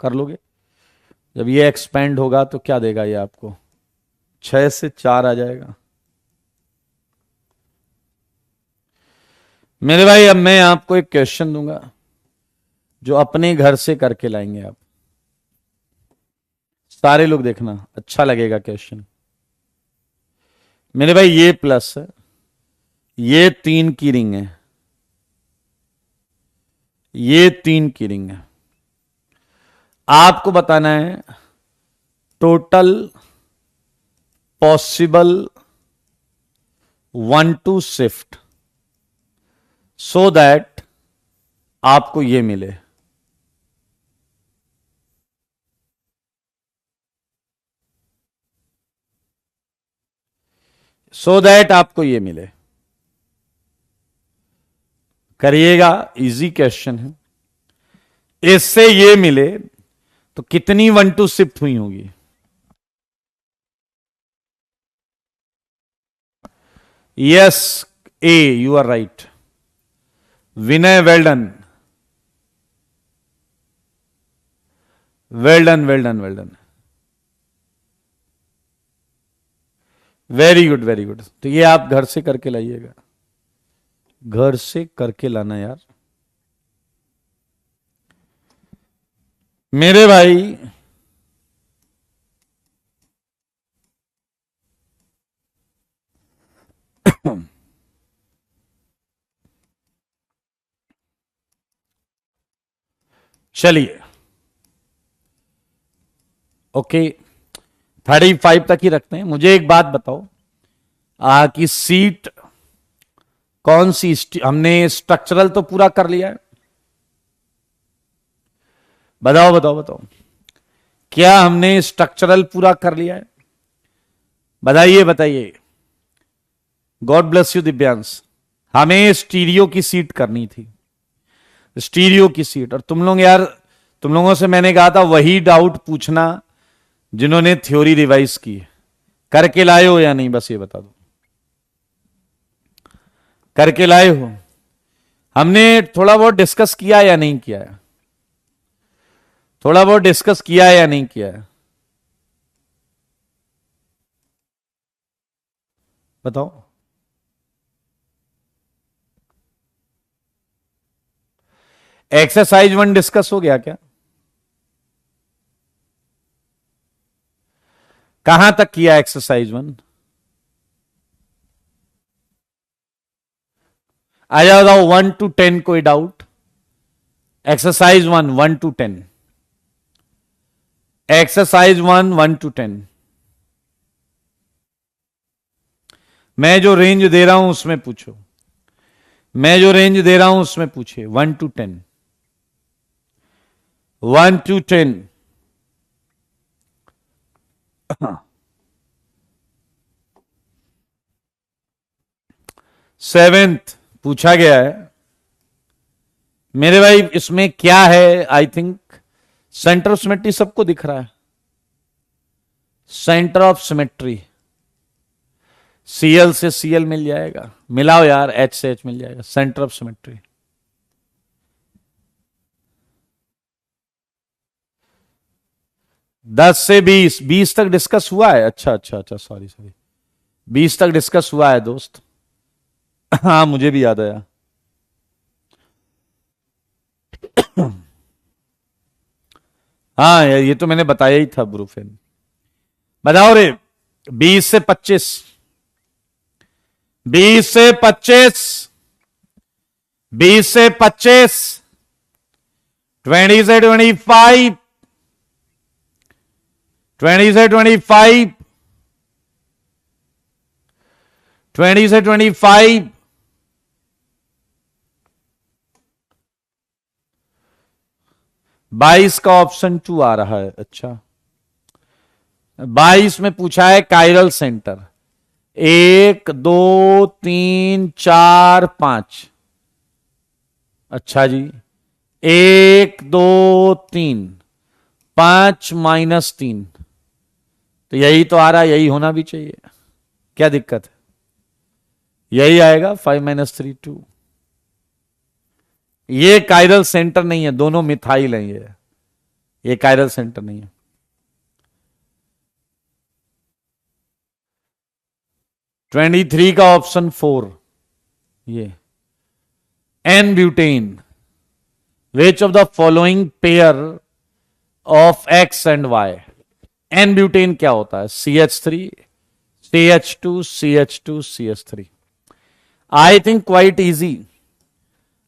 कर लोगे? जब ये एक्सपेंड होगा तो क्या देगा ये आपको? 6 से 4 आ जाएगा। मेरे भाई अब मैं आपको एक क्वेश्चन दूंगा जो अपने घर से करके लाएंगे आप। सारे लोग देखना, अच्छा लगेगा क्वेश्चन। मेरे भाई ये प्लस है, ये 3 की रिंग है, ये 3 की रिंग है। आपको बताना है total possible 1 2 shift so that आपको ये मिले। सो दैट आपको ये मिले। करिएगा, इजी क्वेश्चन है। इससे ये मिले तो कितनी 1 2 शिफ्ट हुई होगी? Yes, A, you are right. Vinay, well done, well done, well done, well done, very good, very good. तो ये आप घर से करके लाइएगा, घर से करके लाना यार। मेरे भाई चलिए, ओके 35 तक ही रखते हैं। मुझे एक बात बताओ कि सीट कौन सी, हमने स्ट्रक्चरल तो पूरा कर लिया है। बताओ बताओ बताओ, क्या हमने स्ट्रक्चरल पूरा कर लिया है? बताइए बताइए। God bless you Divyansh. हमें स्टीरियो की सीट करनी थी, स्टीरियो की सीट। और तुम तुम लोगों से मैंने कहा था वही डाउट पूछना जिन्होंने थ्योरी रिवाइज की है। करके लाए हो या नहीं, बस ये बता दो, करके लाए हो? हमने थोड़ा बहुत डिस्कस किया या नहीं किया है? थोड़ा बहुत डिस्कस किया है या नहीं किया है? बताओ। एक्सरसाइज 1 डिस्कस हो गया क्या? कहां तक किया एक्सरसाइज 1? आ जाओ 1 to 10, कोई doubt? Exercise 1 1 to 10, exercise 1 1 to 10। मैं जो रेंज दे रहा हूं उसमें पूछो, मैं जो रेंज दे रहा हूं उसमें पूछिए। 1 to 10, 1 to 10। सेवेंथ पूछा गया है मेरे भाई। इसमें क्या है? I think centre of symmetry सबको दिख रहा है। सेंटर ऑफ सिमेट्री, सीएल से सीएल मिल जाएगा, मिलाओ यार, एच से एच मिल जाएगा। सेंटर ऑफ सिमेट्री 10 से 20, 20 तक डिस्कस हुआ है। अच्छा अच्छा अच्छा, सॉरी सॉरी, 20 तक डिस्कस हुआ है दोस्त। हाँ मुझे भी याद आया। हाँ ये तो मैंने बताया ही था ब्रूफेन। बताओ रे, 20 से 25, 20 से 25, 20 से 25, 20 से 25, 20 से 25, 20 से 25, 22 का ऑप्शन 2 आ रहा है। अच्छा, 22 में पूछा है कायरल सेंटर, 1 2 3 4 5। अच्छा जी, 1 2 3, 5 -3, तो यही तो आ रहा है, यही होना भी चाहिए। क्या दिक्कत है? यही आएगा, 5 - 3 2। ये कायरल सेंटर नहीं है, दोनों मिथाइल है। ये कायरल सेंटर नहीं है। ट्वेंटी 23 का ऑप्शन 4, ये n butane. Which of the following pair of X and Y? N butane क्या होता है? CH3, CH2, CH2, CH3। I think quite easy.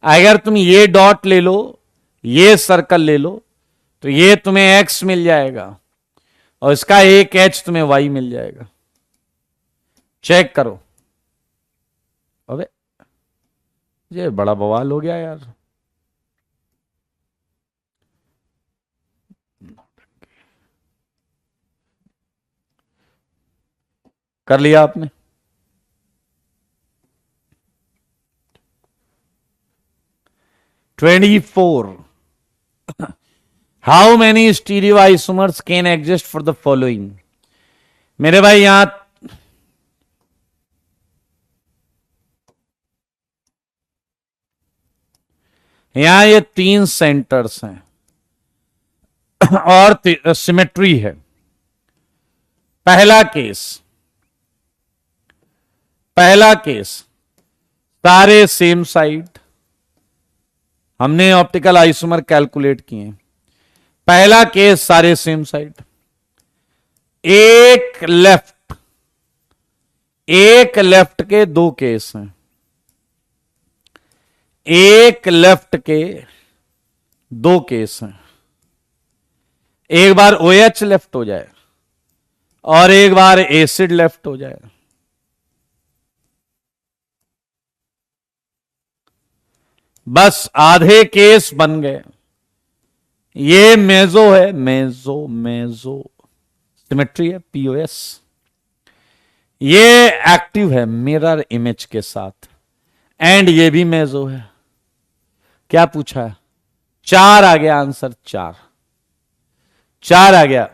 अगर तुम ये डॉट ले लो, ये सर्कल ले लो, तो ये तुम्हें एक्स मिल जाएगा और इसका एक एच तुम्हें वाई मिल जाएगा। चेक करो। अबे ये बड़ा बवाल हो गया यार। कर लिया आपने? "24. How many stereoisomers can exist for the following?" मेरे भाई यहां ये 3 सेंटर्स हैं और सिमेट्री है। पहला केस सारे सेम साइड। हमने ऑप्टिकल आइसोमर कैलकुलेट किए। पहला केस सारे सेम साइड। एक लेफ्ट के 2 केस हैं। एक लेफ्ट के 2 केस हैं। एक बार OH लेफ्ट हो जाए और एक बार एसिड लेफ्ट हो जाए। बस आधे केस बन गए। ये मेजो है, मेजो सिमेट्री है, POS। ये एक्टिव है मिरर इमेज के साथ, एंड ये भी मेजो है। क्या पूछा है? 4 आ गया आंसर, 4। 4 आ गया।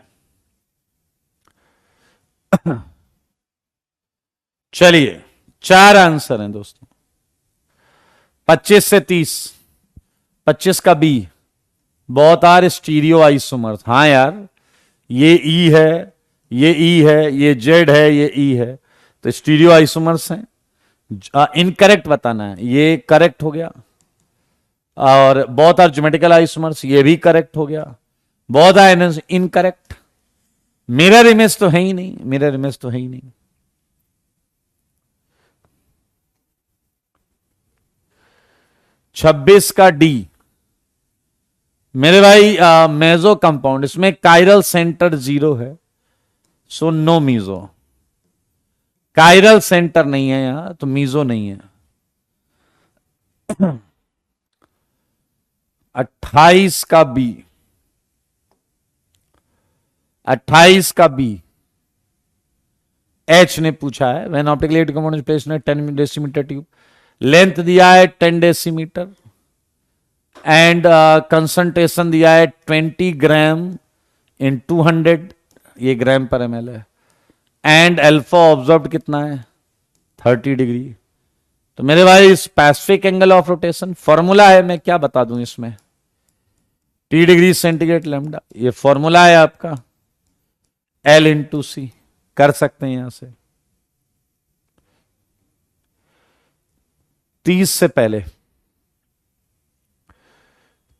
चलिए 4 आंसर हैं दोस्तों। 25 से 30, 25 का बी, बहुत आर स्टीरियो आइसोमर्स। हाँ यार, ये ई है, ये ई है, ये जेड है, ये ई है, तो स्टीरियो आइसोमर्स हैं। इनकरेक्ट बताना है, ये करेक्ट हो गया। और बहुत आर ज्योमेट्रिकल आइसोमर्स, ये भी करेक्ट हो गया। बहुत आर इनकरेक्ट। मिरर इमेज तो है ही नहीं, मिरर इमेज तो है ही नहीं। छब्बीस का डी, मेरे भाई मेजो कंपाउंड, इसमें कायरल सेंटर 0 है, so no meso. Chiral centre नहीं है यहां, तो मीजो नहीं है। 28 का बी, 28 का बी, एच ने पूछा है। When optical electric compound is placed in 10 decimetre tube, length दिया है 10 डेसीमीटर एंड कंसंट्रेशन दिया है 20 ग्राम इन 200, ये ग्राम पर ml है। एंड अल्फा ऑब्जर्व कितना है 30 डिग्री। तो मेरे भाई specific angle of rotation formula है, मैं क्या बता दूं इसमें, T डिग्री सेंटीग्रेड लैम्डा, ये फॉर्मूला है आपका L इंटू सी, कर सकते हैं यहां से। 30 से पहले,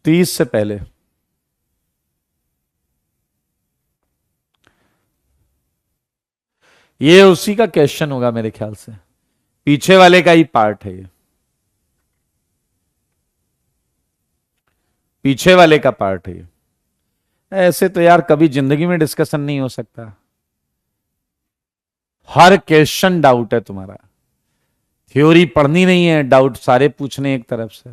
30 से पहले ये उसी का क्वेश्चन होगा मेरे ख्याल से, पीछे वाले का ही पार्ट है ये, पीछे वाले का पार्ट है ये। ऐसे तो यार कभी जिंदगी में डिस्कशन नहीं हो सकता, हर क्वेश्चन डाउट है तुम्हारा। थ्योरी पढ़नी नहीं है, डाउट सारे पूछने एक तरफ से।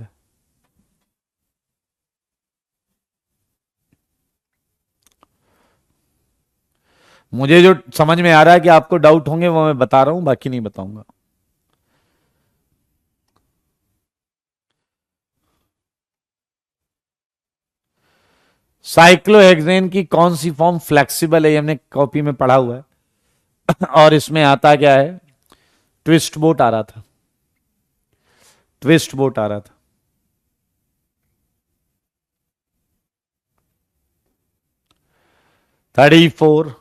मुझे जो समझ में आ रहा है कि आपको डाउट होंगे वो मैं बता रहा हूं, बाकी नहीं बताऊंगा। साइक्लोहेक्सेन की कौन सी फॉर्म फ्लेक्सिबल है, ये हमने कॉपी में पढ़ा हुआ है। और इसमें आता क्या है, ट्विस्ट बोट आ रहा था, ट्विस्ट बोट आ रहा था। (34)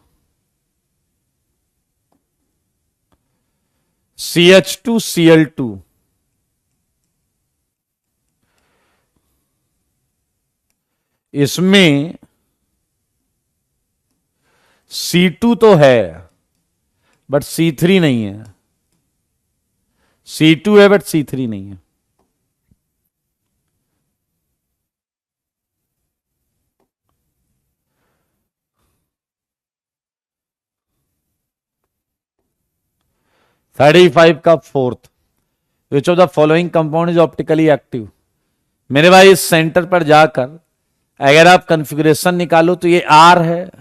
CH2Cl2, इसमें C2 तो है बट C3 नहीं है, C2 है बट C3 नहीं है। (35) का 4th, which of the following compound is optically active. मेरे भाई इस सेंटर पर जाकर अगर आप कॉन्फ़िगरेशन निकालो तो ये R है,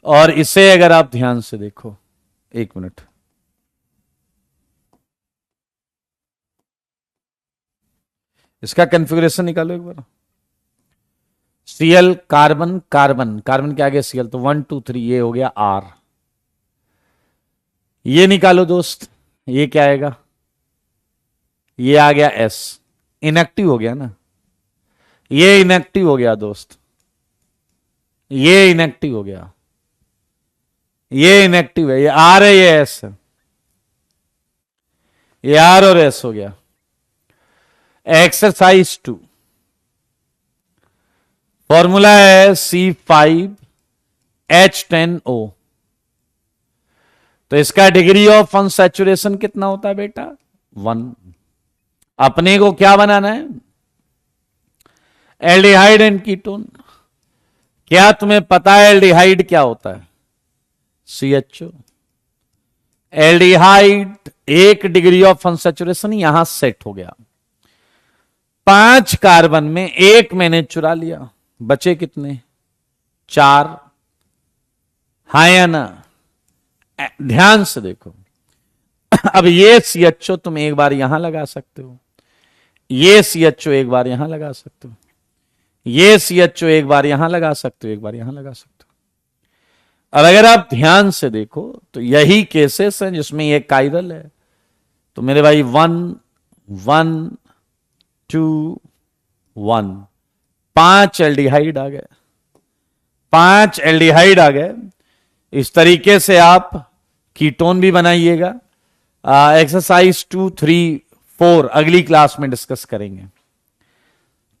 और इसे अगर आप ध्यान से देखो, एक मिनट, इसका कॉन्फ़िगरेशन निकालो एक बार। Cl कार्बन, कार्बन, कार्बन के आगे Cl, तो 1 2 3, ये हो गया R। ये निकालो दोस्त, ये क्या आएगा, ये आ गया S, इनएक्टिव हो गया ना, ये इनएक्टिव हो गया दोस्त, ये इनएक्टिव हो गया, ये इनएक्टिव है, ये R है, ये S है, ये R और S हो गया। एक्सरसाइज 2, फॉर्मूला है C5H10O। तो इसका डिग्री ऑफ अनसैचुरेशन कितना होता है बेटा, 1। अपने को क्या बनाना है, एल्डिहाइड एंड कीटोन। क्या तुम्हें पता है एल्डिहाइड क्या होता है, CHO। Aldehyde 1 degree of unsaturation यहां सेट हो गया, 5 कार्बन में 1 मैंने चुरा लिया, बचे कितने, 4। हाँ या ना, ध्यान से देखो। अब ये CHO तुम एक बार यहां लगा सकते हो, ये CHO एक बार यहां लगा सकते हो, ये CHO एक बार यहां लगा सकते हो, एक बार यहां लगा सकते हो। अब अगर आप ध्यान से देखो तो यही केसेस हैं जिसमें ये कायरल है। तो मेरे भाई 1 1 2 1, 5 एल्डिहाइड आ गए, 5 एल्डिहाइड आ गए। इस तरीके से आप कीटोन भी बनाइएगा। एक्सरसाइज 2 3 4 अगली क्लास में डिस्कस करेंगे।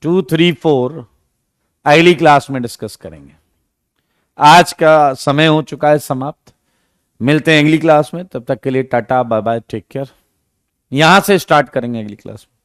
2 3 4 अगली क्लास में डिस्कस करेंगे। आज का समय हो चुका है समाप्त। मिलते हैं अगली क्लास में, तब तक के लिए टाटा बाय बाय, टेक केयर। यहां से स्टार्ट करेंगे अगली क्लास में।